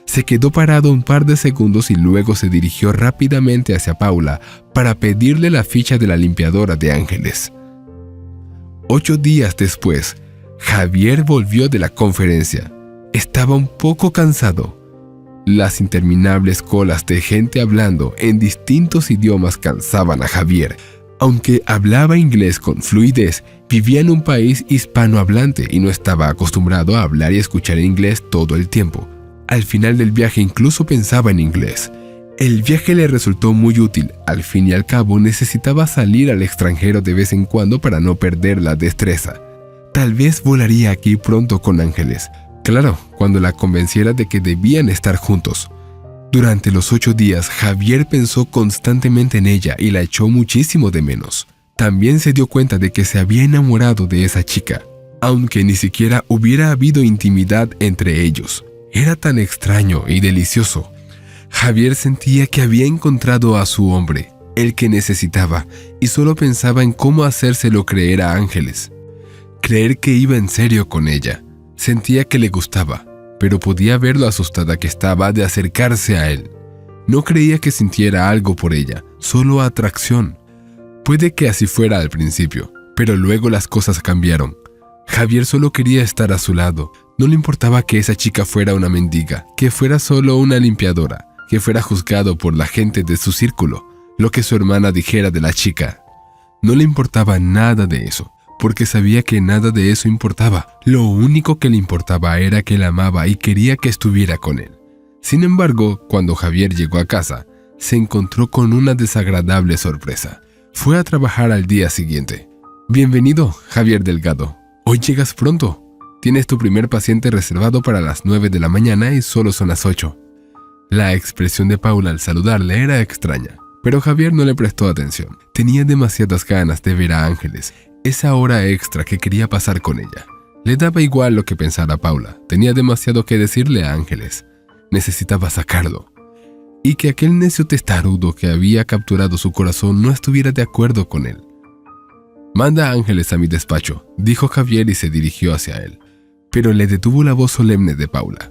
Se quedó parado un par de segundos y luego se dirigió rápidamente hacia Paula para pedirle la ficha de la limpiadora de Ángeles. 8 días después, Javier volvió de la conferencia. Estaba un poco cansado. Las interminables colas de gente hablando en distintos idiomas cansaban a Javier. Aunque hablaba inglés con fluidez, vivía en un país hispanohablante y no estaba acostumbrado a hablar y escuchar inglés todo el tiempo. Al final del viaje incluso pensaba en inglés. El viaje le resultó muy útil. Al fin y al cabo necesitaba salir al extranjero de vez en cuando para no perder la destreza. Tal vez volaría aquí pronto con Ángeles. Claro, cuando la convenciera de que debían estar juntos. Durante los 8 días, Javier pensó constantemente en ella y la echó muchísimo de menos. También se dio cuenta de que se había enamorado de esa chica, aunque ni siquiera hubiera habido intimidad entre ellos. Era tan extraño y delicioso. Javier sentía que había encontrado a su hombre, el que necesitaba, y solo pensaba en cómo hacérselo creer a Ángeles. Creer que iba en serio con ella. Sentía que le gustaba, pero podía ver lo asustada que estaba de acercarse a él. No creía que sintiera algo por ella, solo atracción. Puede que así fuera al principio, pero luego las cosas cambiaron. Javier solo quería estar a su lado. No le importaba que esa chica fuera una mendiga, que fuera solo una limpiadora, que fuera juzgado por la gente de su círculo, lo que su hermana dijera de la chica. No le importaba nada de eso, porque sabía que nada de eso importaba. Lo único que le importaba era que la amaba y quería que estuviera con él. Sin embargo, cuando Javier llegó a casa, se encontró con una desagradable sorpresa. Fue a trabajar al día siguiente. Bienvenido, Javier Delgado. Hoy llegas pronto. Tienes tu primer paciente reservado para las 9 de la mañana y solo son las 8. La expresión de Paula al saludarle era extraña, pero Javier no le prestó atención. Tenía demasiadas ganas de ver a Ángeles, esa hora extra que quería pasar con ella. Le daba igual lo que pensara Paula, tenía demasiado que decirle a Ángeles. Necesitaba sacarlo. Y que aquel necio testarudo que había capturado su corazón no estuviera de acuerdo con él. «Manda a Ángeles a mi despacho», dijo Javier y se dirigió hacia él. Pero le detuvo la voz solemne de Paula.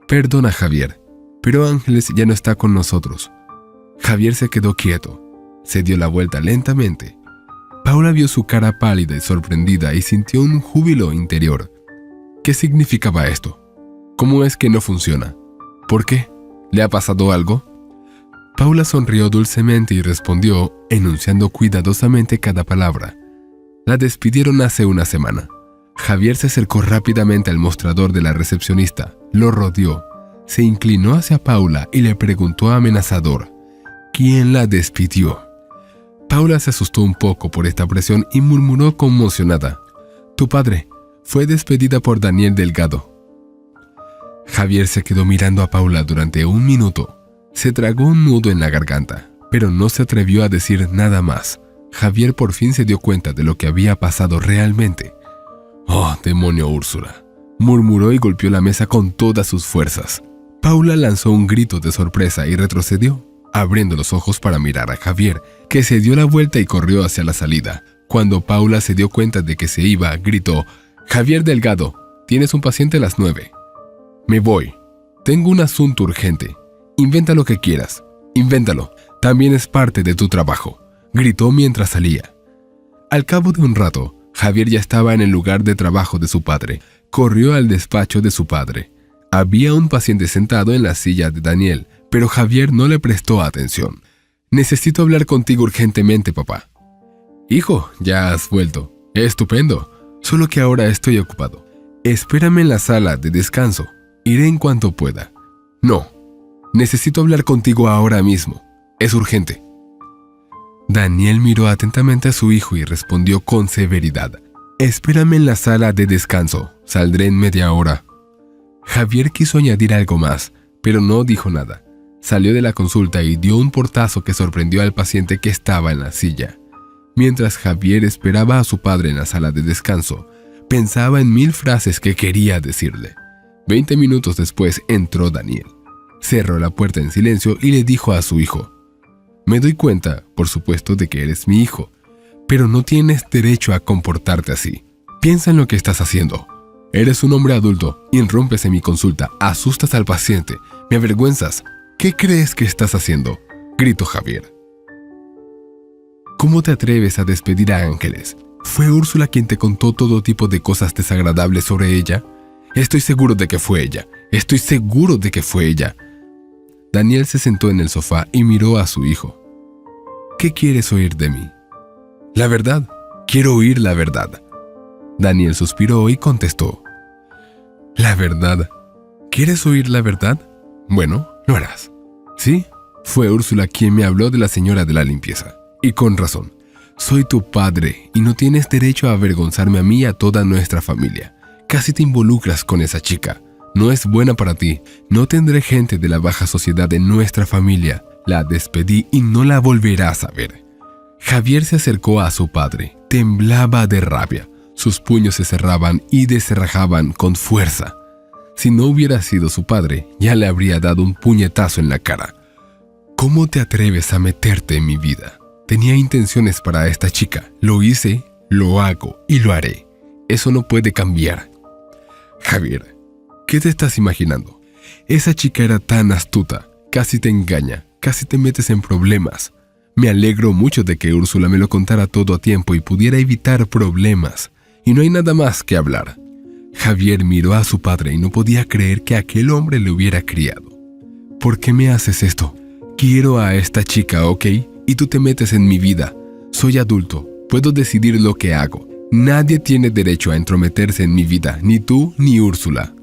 «Perdona, Javier, pero Ángeles ya no está con nosotros». Javier se quedó quieto. Se dio la vuelta lentamente. Paula vio su cara pálida y sorprendida y sintió un júbilo interior. ¿Qué significaba esto? ¿Cómo es que no funciona? ¿Por qué? ¿Le ha pasado algo? Paula sonrió dulcemente y respondió, enunciando cuidadosamente cada palabra. La despidieron hace una semana. Javier se acercó rápidamente al mostrador de la recepcionista, lo rodeó, se inclinó hacia Paula y le preguntó amenazador, ¿quién la despidió? Paula se asustó un poco por esta presión y murmuró conmocionada, «Tu padre, fue despedida por Daniel Delgado». Javier se quedó mirando a Paula durante un minuto. Se tragó un nudo en la garganta, pero no se atrevió a decir nada más. Javier por fin se dio cuenta de lo que había pasado realmente. «Oh, demonio Úrsula», murmuró y golpeó la mesa con todas sus fuerzas. Paula lanzó un grito de sorpresa y retrocedió, abriendo los ojos para mirar a Javier, que se dio la vuelta y corrió hacia la salida. Cuando Paula se dio cuenta de que se iba, gritó, «Javier Delgado, tienes un paciente a las 9. Me voy. Tengo un asunto urgente. Inventa lo que quieras. Invéntalo. También es parte de tu trabajo», gritó mientras salía. Al cabo de un rato, Javier ya estaba en el lugar de trabajo de su padre. Corrió al despacho de su padre. Había un paciente sentado en la silla de Daniel, pero Javier no le prestó atención. «Necesito hablar contigo urgentemente, papá». «Hijo, ya has vuelto. Estupendo. Solo que ahora estoy ocupado. Espérame en la sala de descanso. Iré en cuanto pueda». «No. Necesito hablar contigo ahora mismo. Es urgente». Daniel miró atentamente a su hijo y respondió con severidad: «Espérame en la sala de descanso. Saldré en media hora». Javier quiso añadir algo más, pero no dijo nada. Salió de la consulta y dio un portazo que sorprendió al paciente que estaba en la silla. Mientras Javier esperaba a su padre en la sala de descanso, pensaba en 1000 frases que quería decirle. 20 minutos después entró Daniel. Cerró la puerta en silencio y le dijo a su hijo: «Me doy cuenta, por supuesto, de que eres mi hijo, pero no tienes derecho a comportarte así. Piensa en lo que estás haciendo. Eres un hombre adulto, irrumpes en mi consulta, asustas al paciente, me avergüenzas. ¿Qué crees que estás haciendo?», gritó Javier. «¿Cómo te atreves a despedir a Ángeles? ¿Fue Úrsula quien te contó todo tipo de cosas desagradables sobre ella?». «Estoy seguro de que fue ella. Estoy seguro de que fue ella». Daniel se sentó en el sofá y miró a su hijo. «¿Qué quieres oír de mí?». «La verdad. Quiero oír la verdad». Daniel suspiró y contestó: «La verdad. ¿Quieres oír la verdad? Bueno, lo harás. Sí, fue Úrsula quien me habló de la señora de la limpieza. Y con razón. Soy tu padre y no tienes derecho a avergonzarme a mí y a toda nuestra familia. Casi te involucras con esa chica. No es buena para ti. No tendré gente de la baja sociedad en nuestra familia. La despedí y no la volverás a ver». Javier se acercó a su padre. Temblaba de rabia. Sus puños se cerraban y descerrajaban con fuerza. Si no hubiera sido su padre, ya le habría dado un puñetazo en la cara. «¿Cómo te atreves a meterte en mi vida? Tenía intenciones para esta chica. Lo hice, lo hago y lo haré. Eso no puede cambiar». «Javier, ¿qué te estás imaginando? Esa chica era tan astuta. Casi te engaña, casi te metes en problemas. Me alegro mucho de que Úrsula me lo contara todo a tiempo y pudiera evitar problemas. Y no hay nada más que hablar». Javier miró a su padre y no podía creer que aquel hombre le hubiera criado. «¿Por qué me haces esto? Quiero a esta chica, ¿ok? Y tú te metes en mi vida. Soy adulto, puedo decidir lo que hago. Nadie tiene derecho a entrometerse en mi vida, ni tú ni Úrsula.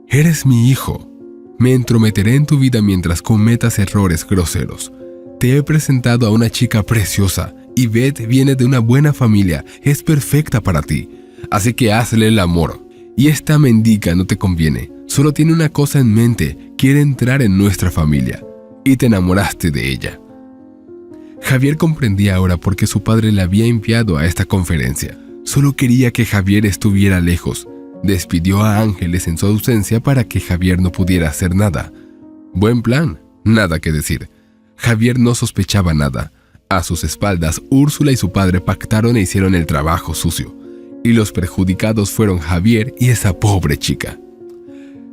Eres mi hijo. Me entrometeré en tu vida mientras cometas errores groseros. Te he presentado a una chica preciosa y Beth viene de una buena familia, es perfecta para ti. Así que hazle el amor. Y esta mendiga no te conviene, solo tiene una cosa en mente, quiere entrar en nuestra familia. Y te enamoraste de ella». Javier comprendía ahora por qué su padre le había enviado a esta conferencia. Solo quería que Javier estuviera lejos. Despidió a Ángeles en su ausencia para que Javier no pudiera hacer nada. Buen plan, nada que decir. Javier no sospechaba nada. A sus espaldas, Úrsula y su padre pactaron e hicieron el trabajo sucio. Y los perjudicados fueron Javier y esa pobre chica.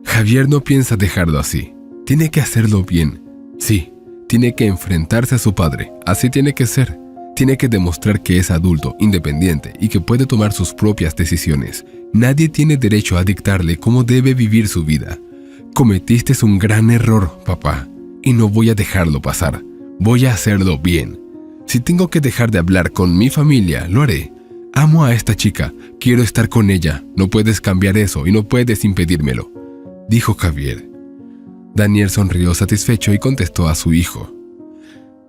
Javier no piensa dejarlo así. Tiene que hacerlo bien. Sí, tiene que enfrentarse a su padre. Así tiene que ser. Tiene que demostrar que es adulto, independiente y que puede tomar sus propias decisiones. Nadie tiene derecho a dictarle cómo debe vivir su vida. Cometiste un gran error, papá, y no voy a dejarlo pasar. Voy a hacerlo bien. Si tengo que dejar de hablar con mi familia, lo haré. Amo a esta chica, quiero estar con ella. No puedes cambiar eso y no puedes impedírmelo», dijo Javier. Daniel sonrió satisfecho y contestó a su hijo: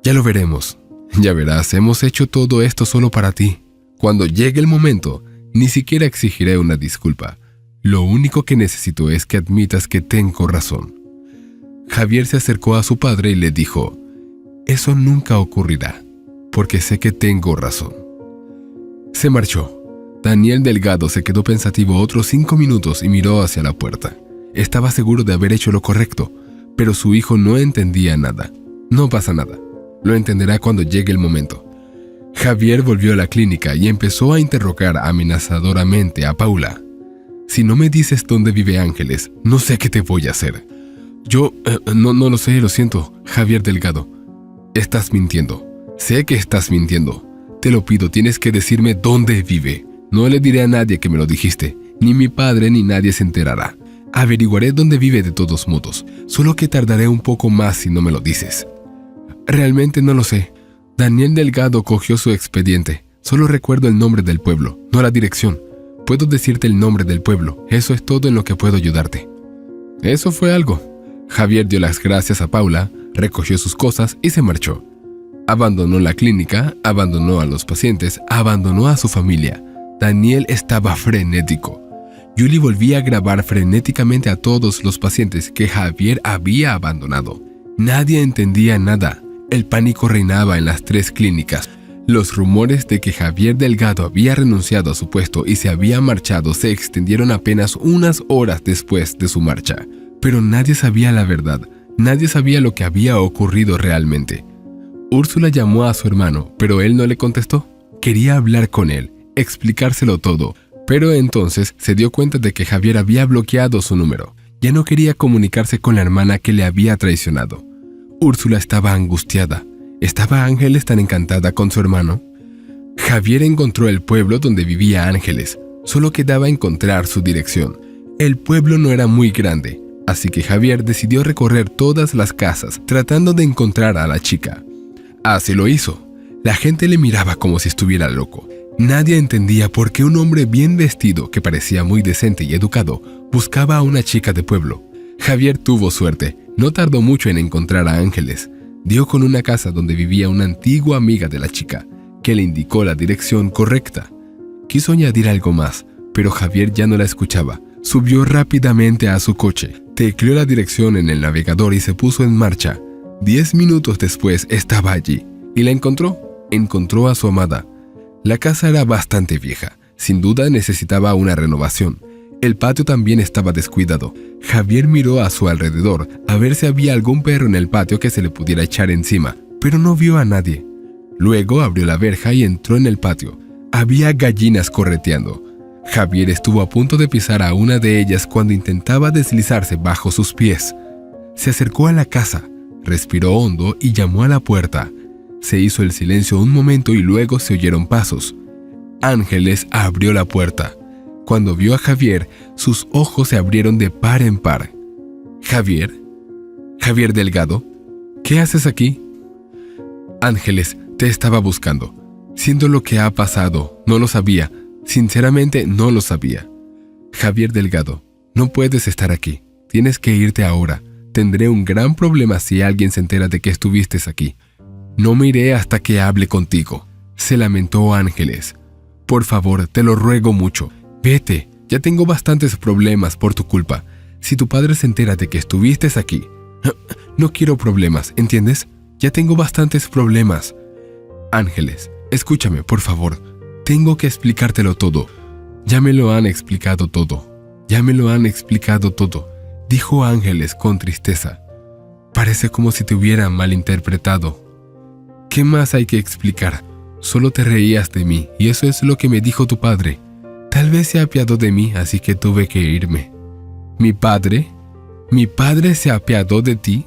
«Ya lo veremos. Ya verás, hemos hecho todo esto solo para ti. Cuando llegue el momento, ni siquiera exigiré una disculpa. Lo único que necesito es que admitas que tengo razón». Javier se acercó a su padre y le dijo: «Eso nunca ocurrirá, porque sé que tengo razón». Se marchó. Daniel Delgado se quedó pensativo otros 5 minutos y miró hacia la puerta. Estaba seguro de haber hecho lo correcto, pero su hijo no entendía nada. No pasa nada. Lo entenderá cuando llegue el momento. Javier volvió a la clínica y empezó a interrogar amenazadoramente a Paula. «Si no me dices dónde vive Ángeles, no sé qué te voy a hacer». «Yo, no lo sé, lo siento, Javier Delgado». «Estás mintiendo. Sé que estás mintiendo. Te lo pido, tienes que decirme dónde vive. No le diré a nadie que me lo dijiste. Ni mi padre ni nadie se enterará. Averiguaré dónde vive de todos modos, solo que tardaré un poco más si no me lo dices. Realmente no lo sé. Daniel Delgado cogió su expediente. Solo recuerdo el nombre del pueblo, no la dirección. Puedo decirte el nombre del pueblo, eso es todo en lo que puedo ayudarte. Eso fue algo. Javier dio las gracias a Paula, recogió sus cosas y se marchó. Abandonó la clínica, abandonó a los pacientes, abandonó a su familia. Daniel estaba frenético. Julie volvía a grabar frenéticamente a todos los pacientes que Javier había abandonado. Nadie entendía nada. El pánico reinaba en las 3 clínicas. Los rumores de que Javier Delgado había renunciado a su puesto y se había marchado se extendieron apenas unas horas después de su marcha. Pero nadie sabía la verdad. Nadie sabía lo que había ocurrido realmente. Úrsula llamó a su hermano, pero él no le contestó. Quería hablar con él, explicárselo todo. Pero entonces se dio cuenta de que Javier había bloqueado su número. Ya no quería comunicarse con la hermana que le había traicionado. Úrsula estaba angustiada. ¿Estaba Ángeles tan encantada con su hermano? Javier encontró el pueblo donde vivía Ángeles. Solo quedaba encontrar su dirección. El pueblo no era muy grande, así que Javier decidió recorrer todas las casas tratando de encontrar a la chica. Así lo hizo. La gente le miraba como si estuviera loco. Nadie entendía por qué un hombre bien vestido, que parecía muy decente y educado, buscaba a una chica de pueblo. Javier tuvo suerte. No tardó mucho en encontrar a Ángeles. Dio con una casa donde vivía una antigua amiga de la chica, que le indicó la dirección correcta. Quiso añadir algo más, pero Javier ya no la escuchaba. Subió rápidamente a su coche, tecleó la dirección en el navegador y se puso en marcha. 10 minutos después estaba allí, y la encontró. Encontró a su amada. La casa era bastante vieja, sin duda necesitaba una renovación. El patio también estaba descuidado. Javier miró a su alrededor a ver si había algún perro en el patio que se le pudiera echar encima, pero no vio a nadie. Luego abrió la verja y entró en el patio. Había gallinas correteando. Javier estuvo a punto de pisar a una de ellas cuando intentaba deslizarse bajo sus pies. Se acercó a la casa, respiró hondo y llamó a la puerta. Se hizo el silencio un momento y luego se oyeron pasos. Ángeles abrió la puerta. Cuando vio a Javier, sus ojos se abrieron de par en par. ¿Javier? ¿Javier Delgado? ¿Qué haces aquí? Ángeles, te estaba buscando. Siento lo que ha pasado, no lo sabía. Sinceramente, no lo sabía. Javier Delgado, no puedes estar aquí. Tienes que irte ahora. Tendré un gran problema si alguien se entera de que estuviste aquí. No me iré hasta que hable contigo. Se lamentó Ángeles. Por favor, te lo ruego mucho. Vete, ya tengo bastantes problemas por tu culpa. Si tu padre se entera de que estuviste aquí... No quiero problemas, ¿entiendes? Ya tengo bastantes problemas. Ángeles, escúchame, por favor. Tengo que explicártelo todo. Ya me lo han explicado todo. Ya me lo han explicado todo, dijo Ángeles con tristeza. Parece como si te hubieran malinterpretado. ¿Qué más hay que explicar? Solo te reías de mí y eso es lo que me dijo tu padre. Tal vez se apiadó de mí, así que tuve que irme. ¿Mi padre? ¿Mi padre se apiadó de ti?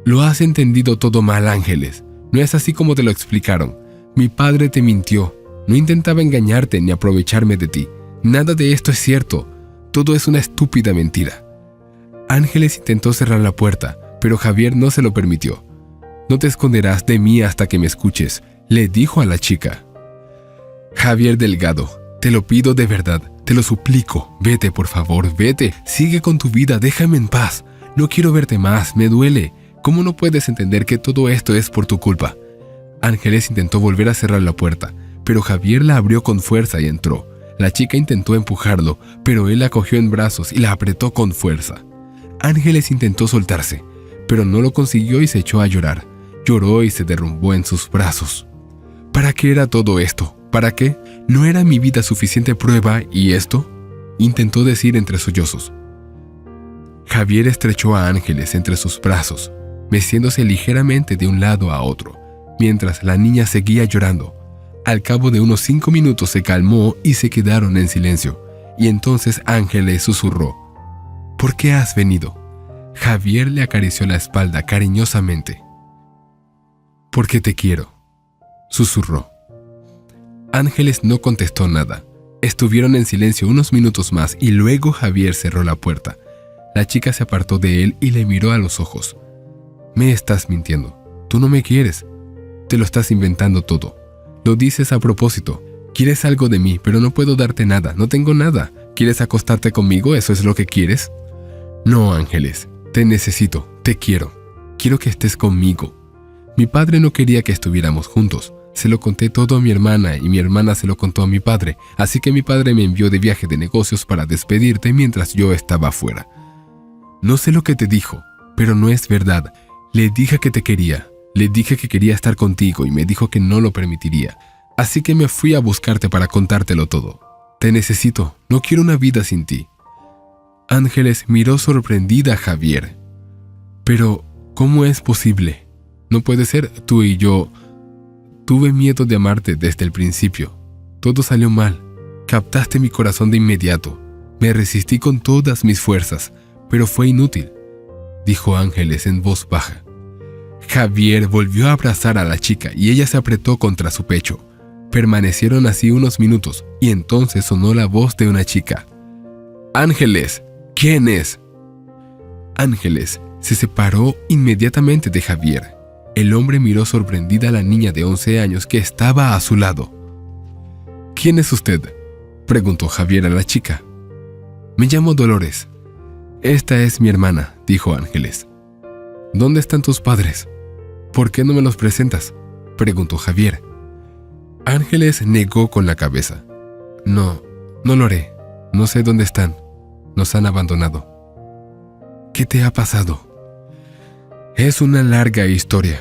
Lo has entendido todo mal, Ángeles. No es así como te lo explicaron. Mi padre te mintió. No intentaba engañarte ni aprovecharme de ti. Nada de esto es cierto. Todo es una estúpida mentira. Ángeles intentó cerrar la puerta, pero Javier no se lo permitió. No te esconderás de mí hasta que me escuches, le dijo a la chica. Javier Delgado, te lo pido de verdad, te lo suplico. Vete, por favor, vete. Sigue con tu vida, déjame en paz. No quiero verte más, me duele. ¿Cómo no puedes entender que todo esto es por tu culpa? Ángeles intentó volver a cerrar la puerta, pero Javier la abrió con fuerza y entró. La chica intentó empujarlo, pero él la cogió en brazos y la apretó con fuerza. Ángeles intentó soltarse, pero no lo consiguió y se echó a llorar. Lloró y se derrumbó en sus brazos. ¿Para qué era todo esto? ¿Para qué? ¿No era mi vida suficiente prueba y esto? Intentó decir entre sollozos. Javier estrechó a Ángeles entre sus brazos, meciéndose ligeramente de un lado a otro, mientras la niña seguía llorando. Al cabo de unos 5 minutos se calmó y se quedaron en silencio, y entonces Ángeles susurró. ¿Por qué has venido? Javier le acarició la espalda cariñosamente. Porque te quiero, susurró. Ángeles no contestó nada. Estuvieron en silencio unos minutos más y luego Javier cerró la puerta. La chica se apartó de él y le miró a los ojos. Me estás mintiendo. Tú no me quieres. Te lo estás inventando todo. Lo dices a propósito. Quieres algo de mí, pero no puedo darte nada. No tengo nada. ¿Quieres acostarte conmigo? ¿Eso es lo que quieres? No, Ángeles. Te necesito. Te quiero. Quiero que estés conmigo. Mi padre no quería que estuviéramos juntos. Se lo conté todo a mi hermana y mi hermana se lo contó a mi padre. Así que mi padre me envió de viaje de negocios para despedirte mientras yo estaba afuera. No sé lo que te dijo, pero no es verdad. Le dije que te quería. Le dije que quería estar contigo y me dijo que no lo permitiría. Así que me fui a buscarte para contártelo todo. Te necesito. No quiero una vida sin ti. Ángeles miró sorprendida a Javier. Pero, ¿cómo es posible? No puede ser. Tú y yo... Tuve miedo de amarte desde el principio. Todo salió mal. Captaste mi corazón de inmediato. Me resistí con todas mis fuerzas, pero fue inútil, dijo Ángeles en voz baja. Javier volvió a abrazar a la chica y ella se apretó contra su pecho. Permanecieron así unos minutos y entonces sonó la voz de una chica. Ángeles, ¿quién es? Ángeles se separó inmediatamente de Javier. El hombre miró sorprendida a la niña de 11 años que estaba a su lado. ¿Quién es usted?, preguntó Javier a la chica. Me llamo Dolores. Esta es mi hermana, dijo Ángeles. ¿Dónde están tus padres? ¿Por qué no me los presentas?, preguntó Javier. Ángeles negó con la cabeza. No lo haré. No sé dónde están. Nos han abandonado. ¿Qué te ha pasado? Es una larga historia,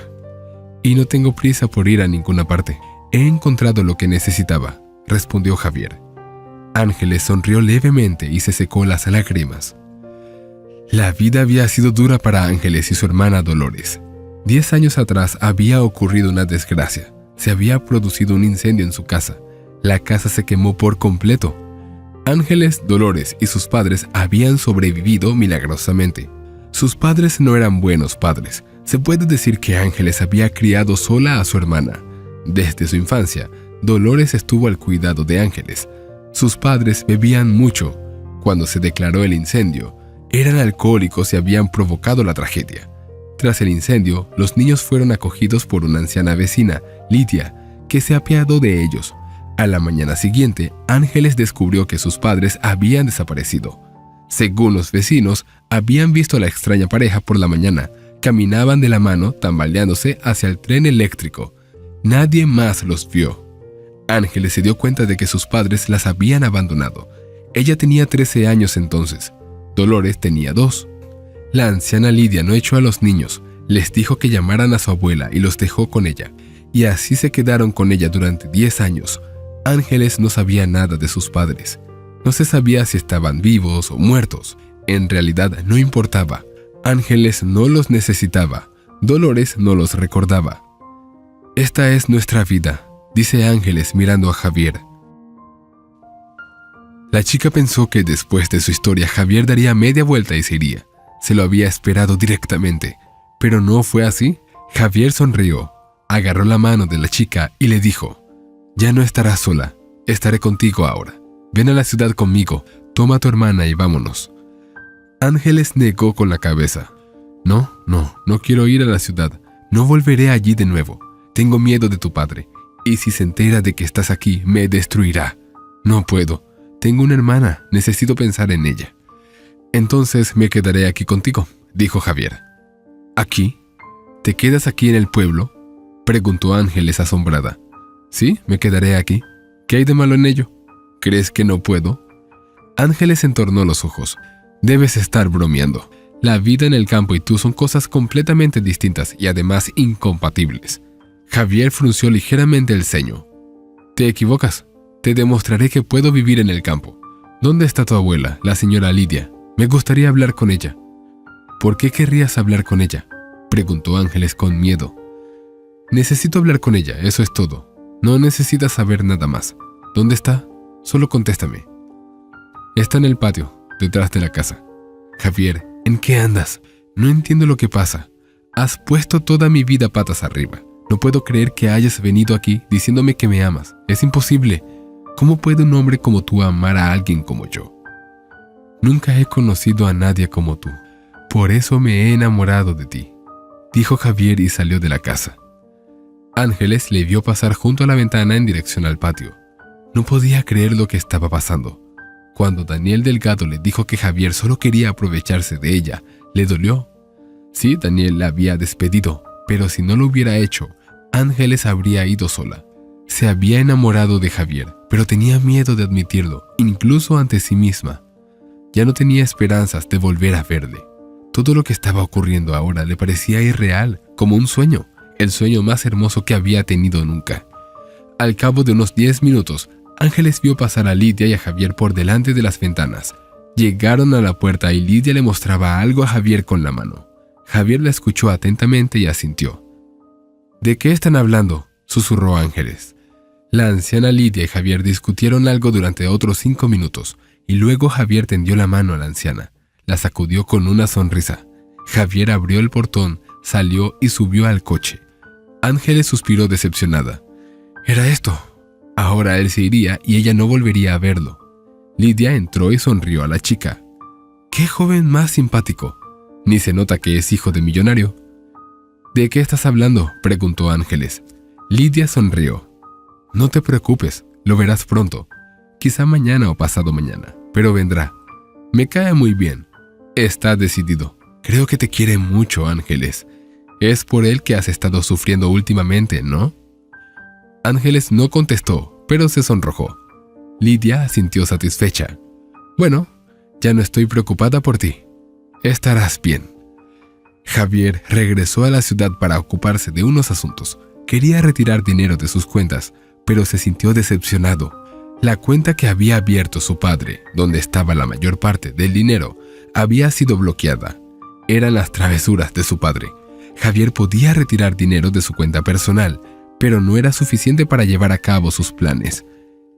y no tengo prisa por ir a ninguna parte. He encontrado lo que necesitaba, respondió Javier. Ángeles sonrió levemente y se secó las lágrimas. La vida había sido dura para Ángeles y su hermana Dolores. 10 años atrás había ocurrido una desgracia. Se había producido un incendio en su casa. La casa se quemó por completo. Ángeles, Dolores y sus padres habían sobrevivido milagrosamente. Sus padres no eran buenos padres. Se puede decir que Ángeles había criado sola a su hermana. Desde su infancia, Dolores estuvo al cuidado de Ángeles. Sus padres bebían mucho. Cuando se declaró el incendio, eran alcohólicos y habían provocado la tragedia. Tras el incendio, los niños fueron acogidos por una anciana vecina, Lidia, que se apiadó de ellos. A la mañana siguiente, Ángeles descubrió que sus padres habían desaparecido. Según los vecinos, habían visto a la extraña pareja por la mañana. Caminaban de la mano, tambaleándose hacia el tren eléctrico. Nadie más los vio. Ángeles se dio cuenta de que sus padres las habían abandonado. Ella tenía 13 años entonces. Dolores tenía 2. La anciana Lidia no echó a los niños. Les dijo que llamaran a su abuela y los dejó con ella. Y así se quedaron con ella durante 10 años. Ángeles no sabía nada de sus padres. No se sabía si estaban vivos o muertos. En realidad no importaba. Ángeles no los necesitaba. Dolores no los recordaba. Esta es nuestra vida, dice Ángeles mirando a Javier. La chica pensó que después de su historia Javier daría media vuelta y se iría. Se lo había esperado directamente, pero no fue así. Javier sonrió, agarró la mano de la chica y le dijo: ya no estarás sola, estaré contigo ahora. Ven a la ciudad conmigo, toma a tu hermana y vámonos. Ángeles negó con la cabeza. No quiero ir a la ciudad. No volveré allí de nuevo. Tengo miedo de tu padre. Y si se entera de que estás aquí, me destruirá. No puedo. Tengo una hermana. Necesito pensar en ella. Entonces me quedaré aquí contigo, dijo Javier. ¿Aquí? ¿Te quedas aquí en el pueblo?, preguntó Ángeles asombrada. Sí, me quedaré aquí. ¿Qué hay de malo en ello? ¿Crees que no puedo? Ángeles entornó los ojos. Debes estar bromeando. La vida en el campo y tú son cosas completamente distintas y además incompatibles. Javier frunció ligeramente el ceño. Te equivocas. Te demostraré que puedo vivir en el campo. ¿Dónde está tu abuela, la señora Lidia? Me gustaría hablar con ella. ¿Por qué querrías hablar con ella?, preguntó Ángeles con miedo. Necesito hablar con ella, eso es todo. No necesitas saber nada más. ¿Dónde está? Solo contéstame. Está en el patio, detrás de la casa. Javier, ¿en qué andas? No entiendo lo que pasa. Has puesto toda mi vida patas arriba. No puedo creer que hayas venido aquí diciéndome que me amas. Es imposible. ¿Cómo puede un hombre como tú amar a alguien como yo? Nunca he conocido a nadie como tú. Por eso me he enamorado de ti, dijo Javier y salió de la casa. Ángeles le vio pasar junto a la ventana en dirección al patio. No podía creer lo que estaba pasando. Cuando Daniel Delgado le dijo que Javier solo quería aprovecharse de ella, le dolió. Sí, Daniel la había despedido, pero si no lo hubiera hecho, Ángeles habría ido sola. Se había enamorado de Javier, pero tenía miedo de admitirlo, incluso ante sí misma. Ya no tenía esperanzas de volver a verle. Todo lo que estaba ocurriendo ahora le parecía irreal, como un sueño, el sueño más hermoso que había tenido nunca. Al cabo de unos 10 minutos, Ángeles vio pasar a Lidia y a Javier por delante de las ventanas. Llegaron a la puerta y Lidia le mostraba algo a Javier con la mano. Javier la escuchó atentamente y asintió. ¿De qué están hablando?, susurró Ángeles. La anciana Lidia y Javier discutieron algo durante otros 5 minutos, y luego Javier tendió la mano a la anciana. La sacudió con una sonrisa. Javier abrió el portón, salió y subió al coche. Ángeles suspiró decepcionada. Era esto. Ahora él se iría y ella no volvería a verlo. Lidia entró y sonrió a la chica. ¡Qué joven más simpático! Ni se nota que es hijo de millonario. ¿De qué estás hablando?, preguntó Ángeles. Lidia sonrió. No te preocupes, lo verás pronto. Quizá mañana o pasado mañana, pero vendrá. Me cae muy bien. Está decidido. Creo que te quiere mucho, Ángeles. Es por él que has estado sufriendo últimamente, ¿no? Ángeles no contestó, pero se sonrojó. Lidia asintió satisfecha. Bueno, ya no estoy preocupada por ti. Estarás bien. Javier regresó a la ciudad para ocuparse de unos asuntos. Quería retirar dinero de sus cuentas, pero se sintió decepcionado. La cuenta que había abierto su padre, donde estaba la mayor parte del dinero, había sido bloqueada. Eran las travesuras de su padre. Javier podía retirar dinero de su cuenta personal, pero no era suficiente para llevar a cabo sus planes.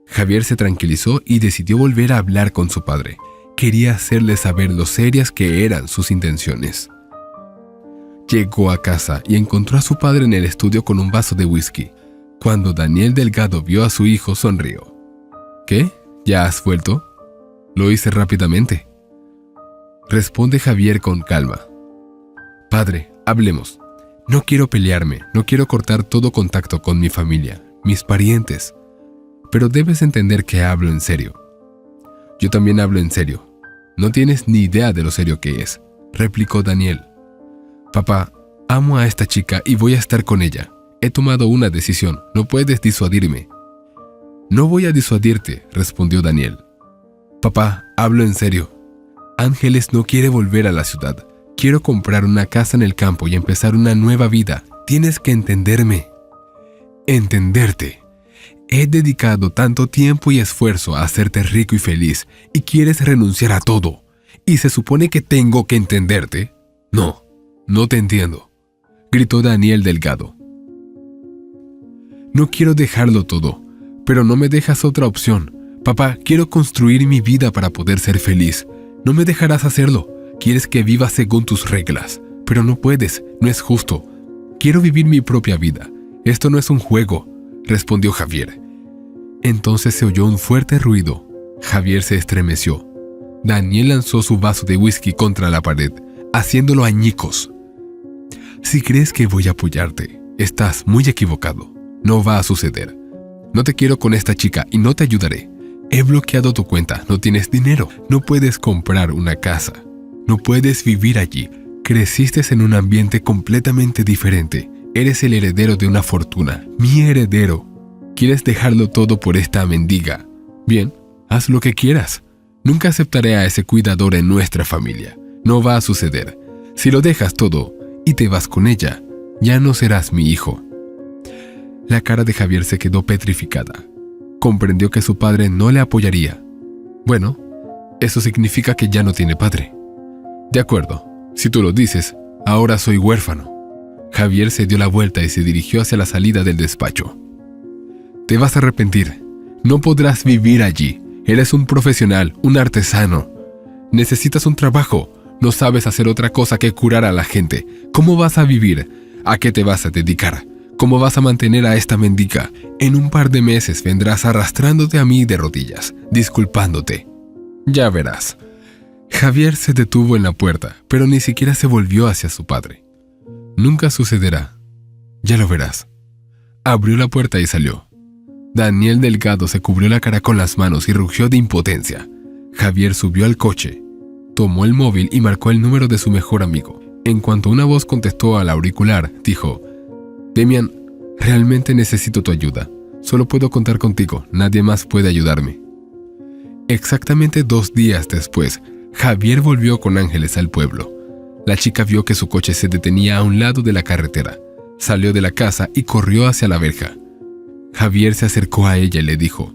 Javier se tranquilizó y decidió volver a hablar con su padre. Quería hacerle saber lo serias que eran sus intenciones. Llegó a casa y encontró a su padre en el estudio con un vaso de whisky. Cuando Daniel Delgado vio a su hijo, sonrió. ¿Qué? ¿Ya has vuelto? Lo hice rápidamente. Responde Javier con calma. Padre, hablemos. No quiero pelearme, no quiero cortar todo contacto con mi familia, mis parientes. Pero debes entender que hablo en serio. Yo también hablo en serio. No tienes ni idea de lo serio que es, replicó Daniel. Papá, amo a esta chica y voy a estar con ella. He tomado una decisión, no puedes disuadirme. No voy a disuadirte, respondió Daniel. Papá, hablo en serio. Ángeles no quiere volver a la ciudad. Quiero comprar una casa en el campo y empezar una nueva vida. Tienes que entenderme. Entenderte. He dedicado tanto tiempo y esfuerzo a hacerte rico y feliz, y quieres renunciar a todo. ¿Y se supone que tengo que entenderte? No, no te entiendo, gritó Daniel Delgado. No quiero dejarlo todo, pero no me dejas otra opción. Papá, quiero construir mi vida para poder ser feliz. No me dejarás hacerlo. Quieres que viva según tus reglas, pero no puedes, no es justo. Quiero vivir mi propia vida. Esto no es un juego, respondió Javier. Entonces se oyó un fuerte ruido. Javier se estremeció. Daniel lanzó su vaso de whisky contra la pared, haciéndolo añicos. Si crees que voy a apoyarte, estás muy equivocado. No va a suceder. No te quiero con esta chica y no te ayudaré. He bloqueado tu cuenta, no tienes dinero, no puedes comprar una casa. No puedes vivir allí. Creciste en un ambiente completamente diferente. Eres el heredero de una fortuna, mi heredero. ¿Quieres dejarlo todo por esta mendiga? Bien, haz lo que quieras. Nunca aceptaré a ese cuidador en nuestra familia. No va a suceder. Si lo dejas todo y te vas con ella, ya no serás mi hijo. La cara de Javier se quedó petrificada. Comprendió que su padre no le apoyaría. Bueno, eso significa que ya no tiene padre. De acuerdo, si tú lo dices, ahora soy huérfano. Javier se dio la vuelta y se dirigió hacia la salida del despacho. Te vas a arrepentir. No podrás vivir allí. Eres un profesional, un artesano. Necesitas un trabajo. No sabes hacer otra cosa que curar a la gente. ¿Cómo vas a vivir? ¿A qué te vas a dedicar? ¿Cómo vas a mantener a esta mendiga? En un par de meses vendrás arrastrándote a mí de rodillas, disculpándote. Ya verás. Javier se detuvo en la puerta, pero ni siquiera se volvió hacia su padre. Nunca sucederá. Ya lo verás. Abrió la puerta y salió. Daniel Delgado se cubrió la cara con las manos y rugió de impotencia. Javier subió al coche, tomó el móvil y marcó el número de su mejor amigo. En cuanto una voz contestó al auricular, dijo: «Demian, realmente necesito tu ayuda. Solo puedo contar contigo, nadie más puede ayudarme». Exactamente 2 días después, Javier volvió con Ángeles al pueblo. La chica vio que su coche se detenía a un lado de la carretera. Salió de la casa y corrió hacia la verja. Javier se acercó a ella y le dijo: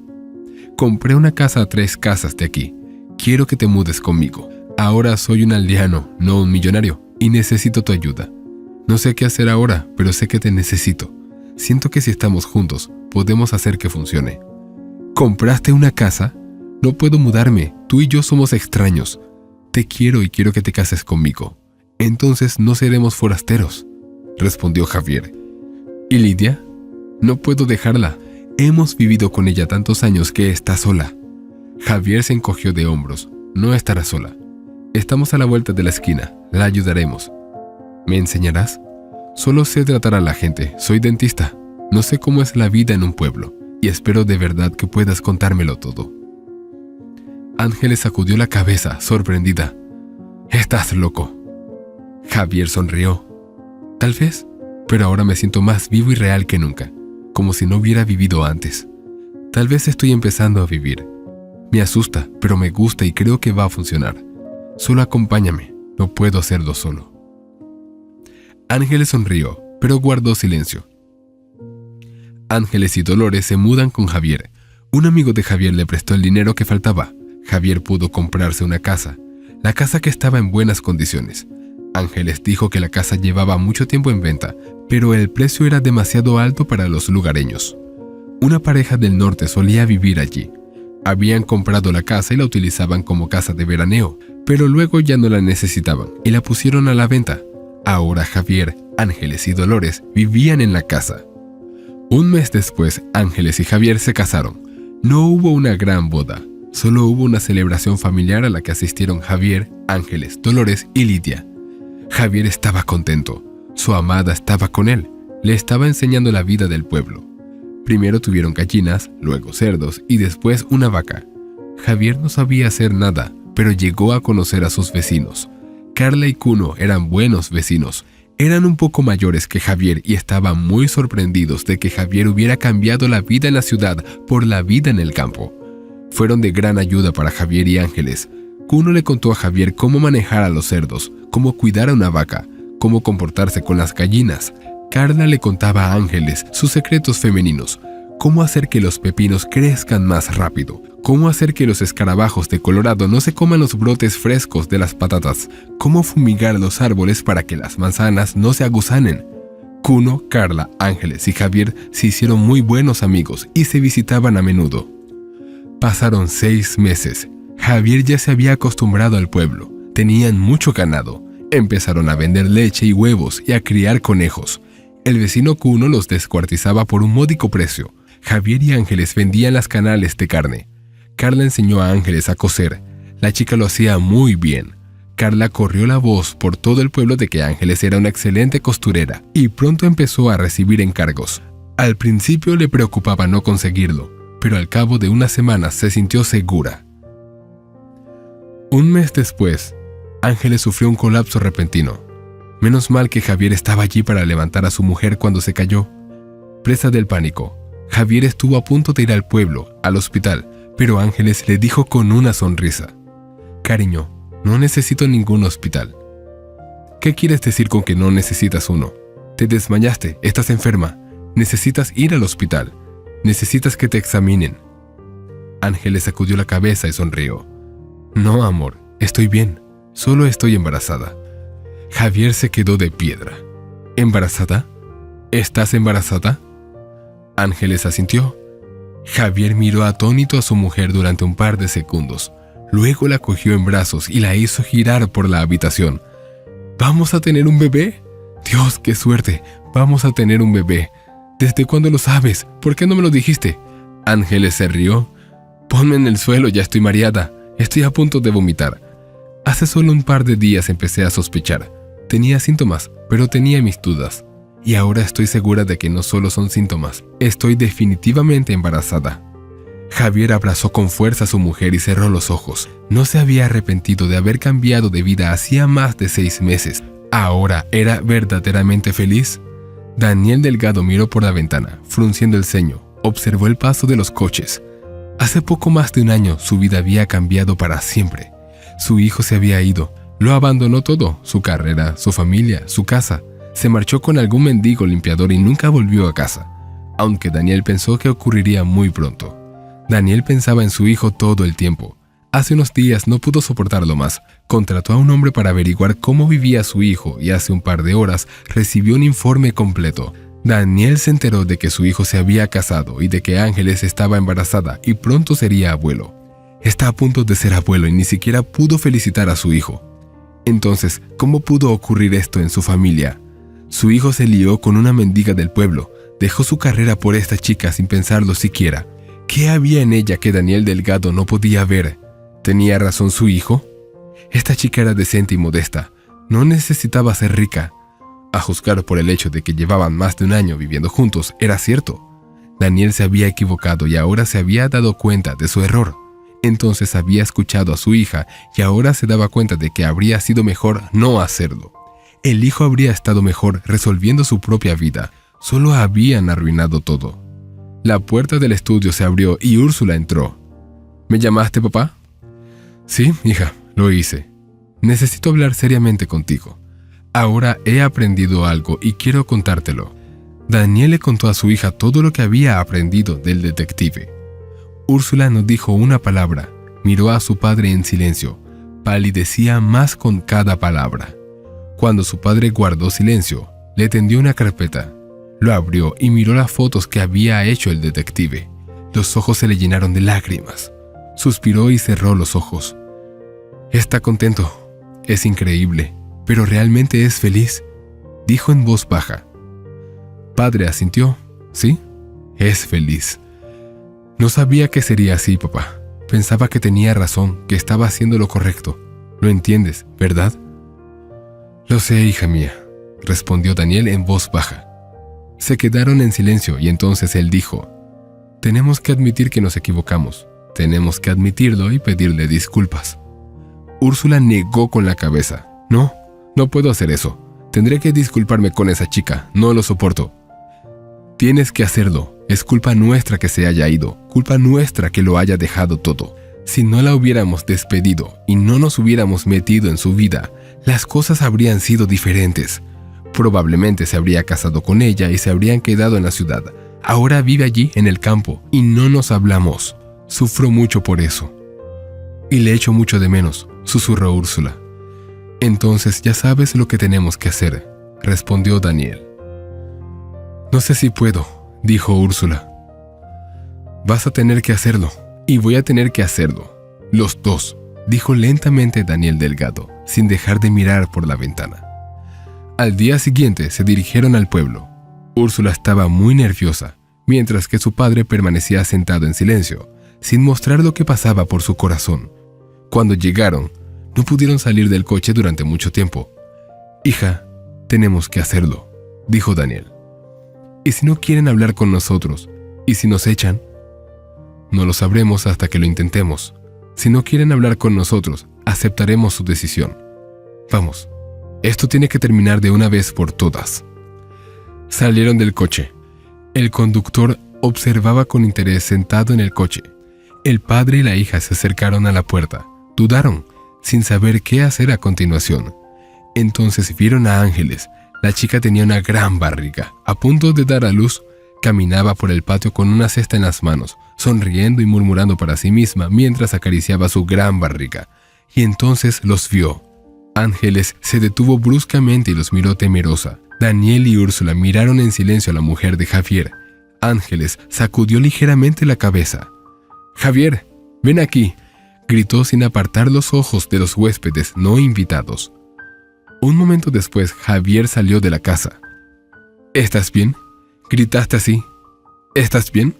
«Compré una casa a 3 casas de aquí. Quiero que te mudes conmigo. Ahora soy un aldeano, no un millonario, y necesito tu ayuda. No sé qué hacer ahora, pero sé que te necesito. Siento que si estamos juntos, podemos hacer que funcione». «¿Compraste una casa? No puedo mudarme, tú y yo somos extraños. Te quiero y quiero que te cases conmigo. Entonces no seremos forasteros», respondió Javier. «¿Y Lidia? No puedo dejarla. Hemos vivido con ella tantos años que está sola». Javier se encogió de hombros. «No estará sola. Estamos a la vuelta de la esquina, la ayudaremos». «¿Me enseñarás?» «Solo sé tratar a la gente, soy dentista. No sé cómo es la vida en un pueblo, y espero de verdad que puedas contármelo todo». Ángeles sacudió la cabeza, sorprendida. «Estás loco». Javier sonrió. «Tal vez, pero ahora me siento más vivo y real que nunca, como si no hubiera vivido antes. Tal vez estoy empezando a vivir. Me asusta, pero me gusta y creo que va a funcionar. Solo acompáñame, no puedo hacerlo solo». Ángeles sonrió, pero guardó silencio. Ángeles y Dolores se mudan con Javier. Un amigo de Javier le prestó el dinero que faltaba. Javier pudo comprarse una casa, la casa que estaba en buenas condiciones. Ángeles dijo que la casa llevaba mucho tiempo en venta, pero el precio era demasiado alto para los lugareños. Una pareja del norte solía vivir allí. Habían comprado la casa y la utilizaban como casa de veraneo, pero luego ya no la necesitaban y la pusieron a la venta. Ahora Javier, Ángeles y Dolores vivían en la casa. Un mes después, Ángeles y Javier se casaron. No hubo una gran boda. Solo hubo una celebración familiar a la que asistieron Javier, Ángeles, Dolores y Lidia. Javier estaba contento. Su amada estaba con él. Le estaba enseñando la vida del pueblo. Primero tuvieron gallinas, luego cerdos y después una vaca. Javier no sabía hacer nada, pero llegó a conocer a sus vecinos. Carla y Cuno eran buenos vecinos. Eran un poco mayores que Javier y estaban muy sorprendidos de que Javier hubiera cambiado la vida en la ciudad por la vida en el campo. Fueron de gran ayuda para Javier y Ángeles. Cuno le contó a Javier cómo manejar a los cerdos, cómo cuidar a una vaca, cómo comportarse con las gallinas. Carla le contaba a Ángeles sus secretos femeninos, cómo hacer que los pepinos crezcan más rápido, cómo hacer que los escarabajos de Colorado no se coman los brotes frescos de las patatas, cómo fumigar los árboles para que las manzanas no se aguzanen. Cuno, Carla, Ángeles y Javier se hicieron muy buenos amigos y se visitaban a menudo. Pasaron 6 meses. Javier ya se había acostumbrado al pueblo. Tenían mucho ganado. Empezaron a vender leche y huevos y a criar conejos. El vecino Cuno los descuartizaba por un módico precio. Javier y Ángeles vendían las canales de carne. Carla enseñó a Ángeles a coser. La chica lo hacía muy bien. Carla corrió la voz por todo el pueblo de que Ángeles era una excelente costurera y pronto empezó a recibir encargos. Al principio le preocupaba no conseguirlo, pero al cabo de unas semanas se sintió segura. Un mes después, Ángeles sufrió un colapso repentino. Menos mal que Javier estaba allí para levantar a su mujer cuando se cayó. Presa del pánico, Javier estuvo a punto de ir al pueblo, al hospital, pero Ángeles le dijo con una sonrisa: «Cariño, no necesito ningún hospital». «¿Qué quieres decir con que no necesitas uno? Te desmayaste, estás enferma, necesitas ir al hospital. Necesitas que te examinen». Ángeles sacudió la cabeza y sonrió. «No, amor, estoy bien. Solo estoy embarazada». Javier se quedó de piedra. «¿Embarazada? ¿Estás embarazada?» Ángeles asintió. Javier miró atónito a su mujer durante un par de segundos. Luego la cogió en brazos y la hizo girar por la habitación. «¿Vamos a tener un bebé? Dios, qué suerte. Vamos a tener un bebé. ¿Desde cuándo lo sabes? ¿Por qué no me lo dijiste?» Ángeles se rió. «Ponme en el suelo, ya estoy mareada. Estoy a punto de vomitar». Hace solo un par de días empecé a sospechar. Tenía síntomas, pero tenía mis dudas. Y ahora estoy segura de que no solo son síntomas. Estoy definitivamente embarazada. Javier abrazó con fuerza a su mujer y cerró los ojos. No se había arrepentido de haber cambiado de vida hacía más de 6 meses. ¿Ahora era verdaderamente feliz? Daniel Delgado miró por la ventana, frunciendo el ceño. Observó el paso de los coches. Hace poco más de un año su vida había cambiado para siempre. Su hijo se había ido. Lo abandonó todo, su carrera, su familia, su casa. Se marchó con algún mendigo limpiador y nunca volvió a casa, aunque Daniel pensó que ocurriría muy pronto. Daniel pensaba en su hijo todo el tiempo. Hace unos días no pudo soportarlo más. Contrató a un hombre para averiguar cómo vivía su hijo y hace un par de horas recibió un informe completo. Daniel se enteró de que su hijo se había casado y de que Ángeles estaba embarazada y pronto sería abuelo. Está a punto de ser abuelo y ni siquiera pudo felicitar a su hijo. Entonces, ¿cómo pudo ocurrir esto en su familia? Su hijo se lió con una mendiga del pueblo, dejó su carrera por esta chica sin pensarlo siquiera. ¿Qué había en ella que Daniel Delgado no podía ver? ¿Tenía razón su hijo? Esta chica era decente y modesta, no necesitaba ser rica. A juzgar por el hecho de que llevaban más de un año viviendo juntos, era cierto. Daniel se había equivocado y ahora se había dado cuenta de su error. Entonces había escuchado a su hija y ahora se daba cuenta de que habría sido mejor no hacerlo. El hijo habría estado mejor resolviendo su propia vida. Solo habían arruinado todo. La puerta del estudio se abrió y Úrsula entró. ¿Me llamaste, papá? Sí, hija, lo hice. Necesito hablar seriamente contigo. Ahora he aprendido algo y quiero contártelo. Daniel le contó a su hija todo lo que había aprendido del detective. Úrsula no dijo una palabra. Miró a su padre en silencio. Palidecía más con cada palabra. Cuando su padre guardó silencio, le tendió una carpeta. Lo abrió y miró las fotos que había hecho el detective. Los ojos se le llenaron de lágrimas. Suspiró y cerró los ojos. Está contento. Es increíble. Pero realmente es feliz, dijo en voz baja. Padre asintió. ¿Sí? Es feliz. No sabía que sería así, papá. Pensaba que tenía razón, que estaba haciendo lo correcto. Lo entiendes, ¿verdad? Lo sé, hija mía, respondió Daniel en voz baja. Se quedaron en silencio y entonces él dijo: tenemos que admitir que nos equivocamos. Tenemos que admitirlo y pedirle disculpas. Úrsula negó con la cabeza. No puedo hacer eso. Tendré que disculparme con esa chica. No lo soporto. Tienes que hacerlo. Es culpa nuestra que se haya ido. Culpa nuestra que lo haya dejado todo. Si no la hubiéramos despedido y no nos hubiéramos metido en su vida, las cosas habrían sido diferentes. Probablemente se habría casado con ella y se habrían quedado en la ciudad. Ahora vive allí en el campo y no nos hablamos. Sufro mucho por eso. Y le echo mucho de menos, susurró Úrsula. Entonces ya sabes lo que tenemos que hacer, respondió Daniel. No sé si puedo, dijo Úrsula. Vas a tener que hacerlo, y voy a tener que hacerlo. Los dos, dijo lentamente Daniel Delgado, sin dejar de mirar por la ventana. Al día siguiente se dirigieron al pueblo. Úrsula estaba muy nerviosa, mientras que su padre permanecía sentado en silencio, sin mostrar lo que pasaba por su corazón. Cuando llegaron, no pudieron salir del coche durante mucho tiempo. Hija, tenemos que hacerlo, dijo Daniel. ¿Y si no quieren hablar con nosotros? ¿Y si nos echan? No lo sabremos hasta que lo intentemos. Si no quieren hablar con nosotros, aceptaremos su decisión. Vamos, esto tiene que terminar de una vez por todas. Salieron del coche. El conductor observaba con interés sentado en el coche. El padre y la hija se acercaron a la puerta. Dudaron, sin saber qué hacer a continuación. Entonces vieron a Ángeles. La chica tenía una gran barriga. A punto de dar a luz, caminaba por el patio con una cesta en las manos, sonriendo y murmurando para sí misma mientras acariciaba su gran barriga. Y entonces los vio. Ángeles se detuvo bruscamente y los miró temerosa. Daniel y Úrsula miraron en silencio a la mujer de Javier. Ángeles sacudió ligeramente la cabeza. «Javier, ven aquí», gritó sin apartar los ojos de los huéspedes no invitados. Un momento después, Javier salió de la casa. «¿Estás bien?», gritaste así. «¿Estás bien?»,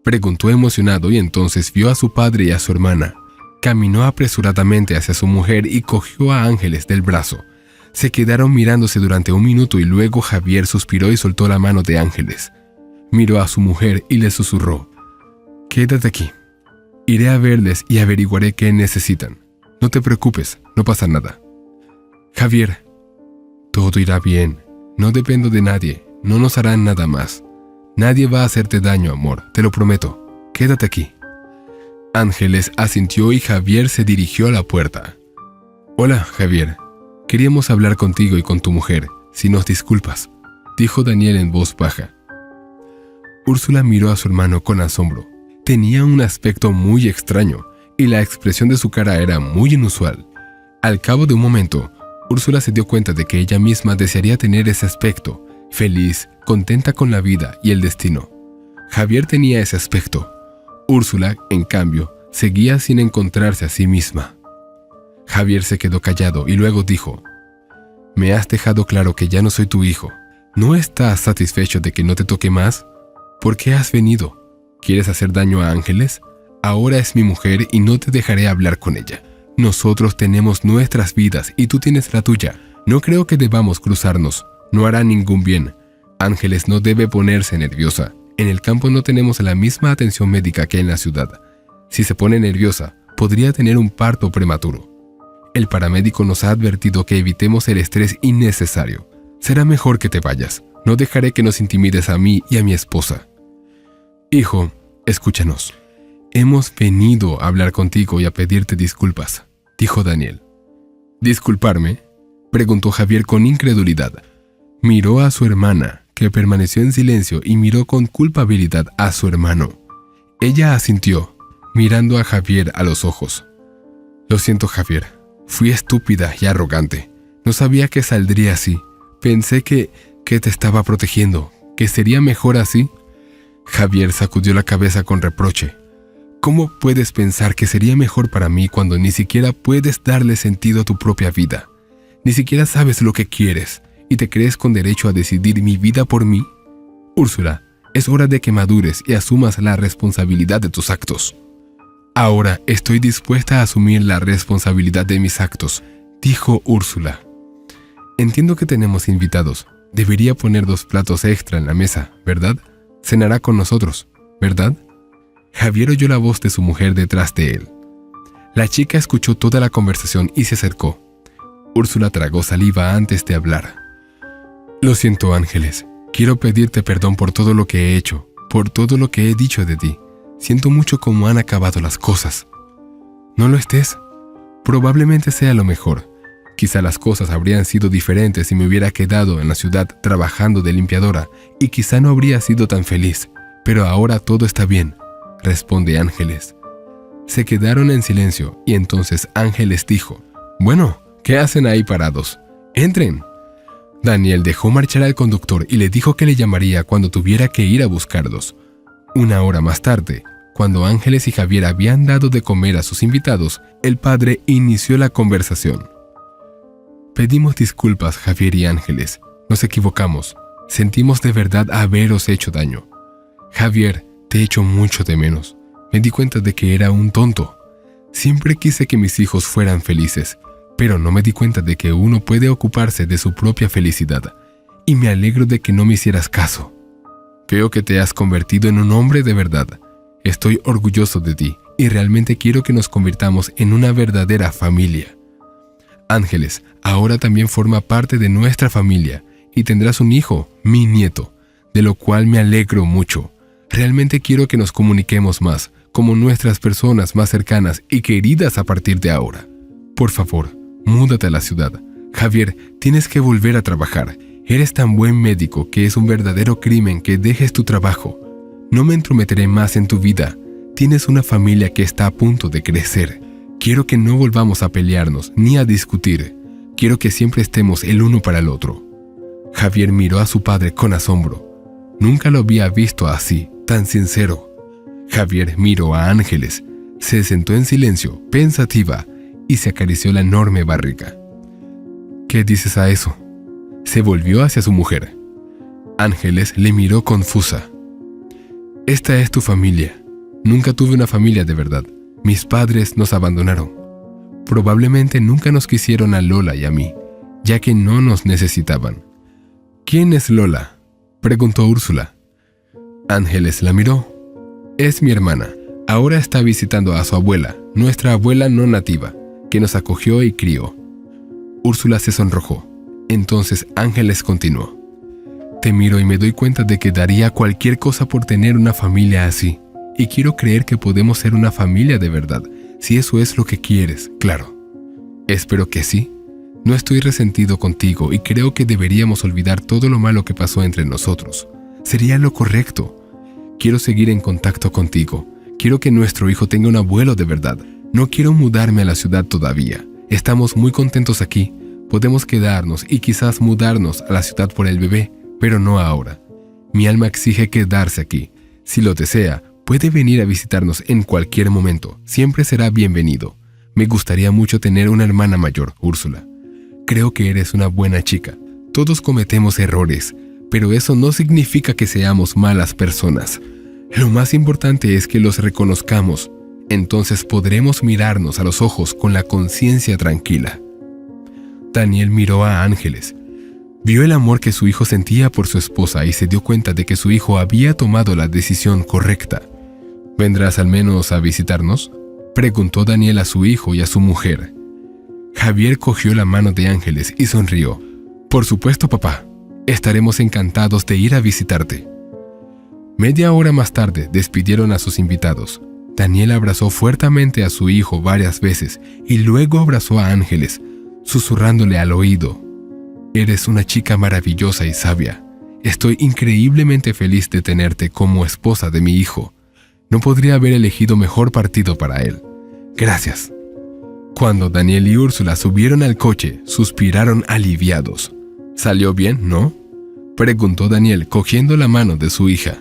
preguntó emocionado y entonces vio a su padre y a su hermana. Caminó apresuradamente hacia su mujer y cogió a Ángeles del brazo. Se quedaron mirándose durante un minuto y luego Javier suspiró y soltó la mano de Ángeles. Miró a su mujer y le susurró: «Quédate aquí. Iré a verles y averiguaré qué necesitan. No te preocupes, no pasa nada». «Javier, todo irá bien. No dependo de nadie. No nos harán nada más. Nadie va a hacerte daño, amor, te lo prometo. Quédate aquí». Ángeles asintió y Javier se dirigió a la puerta. «Hola, Javier. Queríamos hablar contigo y con tu mujer, si nos disculpas», dijo Daniel en voz baja. Úrsula miró a su hermano con asombro. Tenía un aspecto muy extraño y la expresión de su cara era muy inusual. Al cabo de un momento, Úrsula se dio cuenta de que ella misma desearía tener ese aspecto, feliz, contenta con la vida y el destino. Javier tenía ese aspecto. Úrsula, en cambio, seguía sin encontrarse a sí misma. Javier se quedó callado y luego dijo: «Me has dejado claro que ya no soy tu hijo. ¿No estás satisfecho de que no te toque más? ¿Por qué has venido? ¿Quieres hacer daño a Ángeles? Ahora es mi mujer y no te dejaré hablar con ella. Nosotros tenemos nuestras vidas y tú tienes la tuya. No creo que debamos cruzarnos. No hará ningún bien. Ángeles no debe ponerse nerviosa. En el campo no tenemos la misma atención médica que en la ciudad. Si se pone nerviosa, podría tener un parto prematuro. El paramédico nos ha advertido que evitemos el estrés innecesario. Será mejor que te vayas. No dejaré que nos intimides a mí y a mi esposa». «Hijo, escúchanos. Hemos venido a hablar contigo y a pedirte disculpas», dijo Daniel. «¿Disculparme?», preguntó Javier con incredulidad. Miró a su hermana, que permaneció en silencio, y miró con culpabilidad a su hermano. Ella asintió, mirando a Javier a los ojos. «Lo siento, Javier. Fui estúpida y arrogante. No sabía que saldría así. Pensé que te estaba protegiendo, que sería mejor así». Javier sacudió la cabeza con reproche. «¿Cómo puedes pensar que sería mejor para mí cuando ni siquiera puedes darle sentido a tu propia vida? Ni siquiera sabes lo que quieres y te crees con derecho a decidir mi vida por mí? Úrsula, es hora de que madures y asumas la responsabilidad de tus actos». «Ahora estoy dispuesta a asumir la responsabilidad de mis actos», dijo Úrsula. «Entiendo que tenemos invitados. Debería poner 2 platos extra en la mesa, ¿verdad? Cenará con nosotros, ¿verdad?». Javier oyó la voz de su mujer detrás de él. La chica escuchó toda la conversación y se acercó. Úrsula tragó saliva antes de hablar. «Lo siento, Ángeles. Quiero pedirte perdón por todo lo que he hecho, por todo lo que he dicho de ti. Siento mucho cómo han acabado las cosas». «No lo estés. Probablemente sea lo mejor. Quizá las cosas habrían sido diferentes si me hubiera quedado en la ciudad trabajando de limpiadora y quizá no habría sido tan feliz. Pero ahora todo está bien», responde Ángeles. Se quedaron en silencio y entonces Ángeles dijo: «Bueno, ¿qué hacen ahí parados? Entren». Daniel dejó marchar al conductor y le dijo que le llamaría cuando tuviera que ir a buscarlos. 1 hora más tarde, cuando Ángeles y Javier habían dado de comer a sus invitados, el padre inició la conversación. «Pedimos disculpas, Javier y Ángeles. Nos equivocamos. Sentimos de verdad haberos hecho daño. Javier, te echo mucho de menos. Me di cuenta de que era un tonto. Siempre quise que mis hijos fueran felices, pero no me di cuenta de que uno puede ocuparse de su propia felicidad. Y me alegro de que no me hicieras caso. Veo que te has convertido en un hombre de verdad. Estoy orgulloso de ti y realmente quiero que nos convirtamos en una verdadera familia. Ángeles ahora también forma parte de nuestra familia y tendrás un hijo, mi nieto, de lo cual me alegro mucho. Realmente quiero que nos comuniquemos más, como nuestras personas más cercanas y queridas a partir de ahora. Por favor, múdate a la ciudad. Javier, tienes que volver a trabajar. Eres tan buen médico que es un verdadero crimen que dejes tu trabajo. No me entrometeré más en tu vida. Tienes una familia que está a punto de crecer. Quiero que no volvamos a pelearnos ni a discutir. Quiero que siempre estemos el uno para el otro». Javier miró a su padre con asombro. Nunca lo había visto así, tan sincero. Javier miró a Ángeles, se sentó en silencio, pensativa, y se acarició la enorme barriga. «¿Qué dices a eso?». Se volvió hacia su mujer. Ángeles le miró confusa. «Esta es tu familia. Nunca tuve una familia de verdad. Mis padres nos abandonaron. Probablemente nunca nos quisieron a Lola y a mí, ya que no nos necesitaban. ¿Quién es Lola?, preguntó Úrsula. Ángeles la miró. Es mi hermana. Ahora está visitando a su abuela, nuestra abuela no nativa, que nos acogió y crió. Úrsula se sonrojó. Entonces Ángeles continuó. Te miro y me doy cuenta de que daría cualquier cosa por tener una familia así. Y quiero creer que podemos ser una familia de verdad, si eso es lo que quieres, claro. Espero que sí. No estoy resentido contigo y creo que deberíamos olvidar todo lo malo que pasó entre nosotros. Sería lo correcto. Quiero seguir en contacto contigo. Quiero que nuestro hijo tenga un abuelo de verdad. No quiero mudarme a la ciudad todavía. Estamos muy contentos aquí. Podemos quedarnos y quizás mudarnos a la ciudad por el bebé, pero no ahora. Mi alma exige quedarse aquí. Si lo desea, puede venir a visitarnos en cualquier momento. Siempre será bienvenido. Me gustaría mucho tener una hermana mayor, Úrsula. Creo que eres una buena chica. Todos cometemos errores, pero eso no significa que seamos malas personas. Lo más importante es que los reconozcamos. Entonces podremos mirarnos a los ojos con la conciencia tranquila. Daniel miró a Ángeles. Vio el amor que su hijo sentía por su esposa y se dio cuenta de que su hijo había tomado la decisión correcta. ¿Vendrás al menos a visitarnos?, preguntó Daniel a su hijo y a su mujer. Javier cogió la mano de Ángeles y sonrió. Por supuesto, papá. Estaremos encantados de ir a visitarte. Media hora más tarde despidieron a sus invitados. Daniel abrazó fuertemente a su hijo varias veces y luego abrazó a Ángeles, susurrándole al oído. Eres una chica maravillosa y sabia. Estoy increíblemente feliz de tenerte como esposa de mi hijo. No podría haber elegido mejor partido para él. Gracias. Cuando Daniel y Úrsula subieron al coche, suspiraron aliviados. ¿Salió bien, no?, preguntó Daniel, cogiendo la mano de su hija.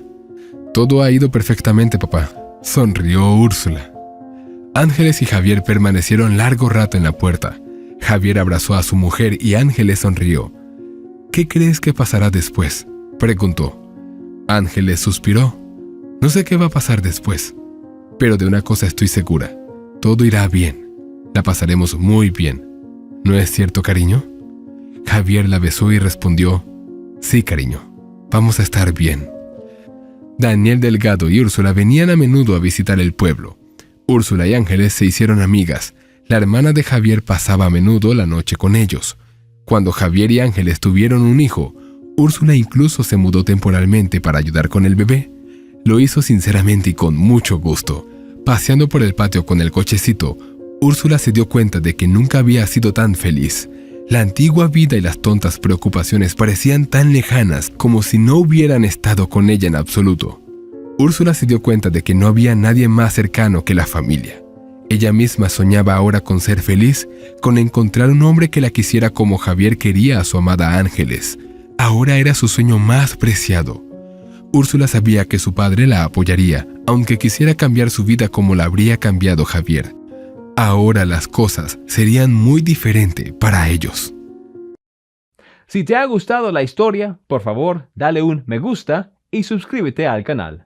Todo ha ido perfectamente, papá, sonrió Úrsula. Ángeles y Javier permanecieron largo rato en la puerta. Javier abrazó a su mujer y Ángeles sonrió. ¿Qué crees que pasará después?, preguntó. Ángeles suspiró. No sé qué va a pasar después, pero de una cosa estoy segura. Todo irá bien. La pasaremos muy bien. ¿No es cierto, cariño? Javier la besó y respondió, sí, cariño, vamos a estar bien. Daniel Delgado y Úrsula venían a menudo a visitar el pueblo. Úrsula y Ángeles se hicieron amigas. La hermana de Javier pasaba a menudo la noche con ellos. Cuando Javier y Ángeles tuvieron un hijo, Úrsula incluso se mudó temporalmente para ayudar con el bebé. Lo hizo sinceramente y con mucho gusto. Paseando por el patio con el cochecito, Úrsula se dio cuenta de que nunca había sido tan feliz. La antigua vida y las tontas preocupaciones parecían tan lejanas como si no hubieran estado con ella en absoluto. Úrsula se dio cuenta de que no había nadie más cercano que la familia. Ella misma soñaba ahora con ser feliz, con encontrar un hombre que la quisiera como Javier quería a su amada Ángeles. Ahora era su sueño más preciado. Úrsula sabía que su padre la apoyaría, aunque quisiera cambiar su vida como la habría cambiado Javier. Ahora las cosas serían muy diferentes para ellos. Si te ha gustado la historia, por favor, dale un me gusta y suscríbete al canal.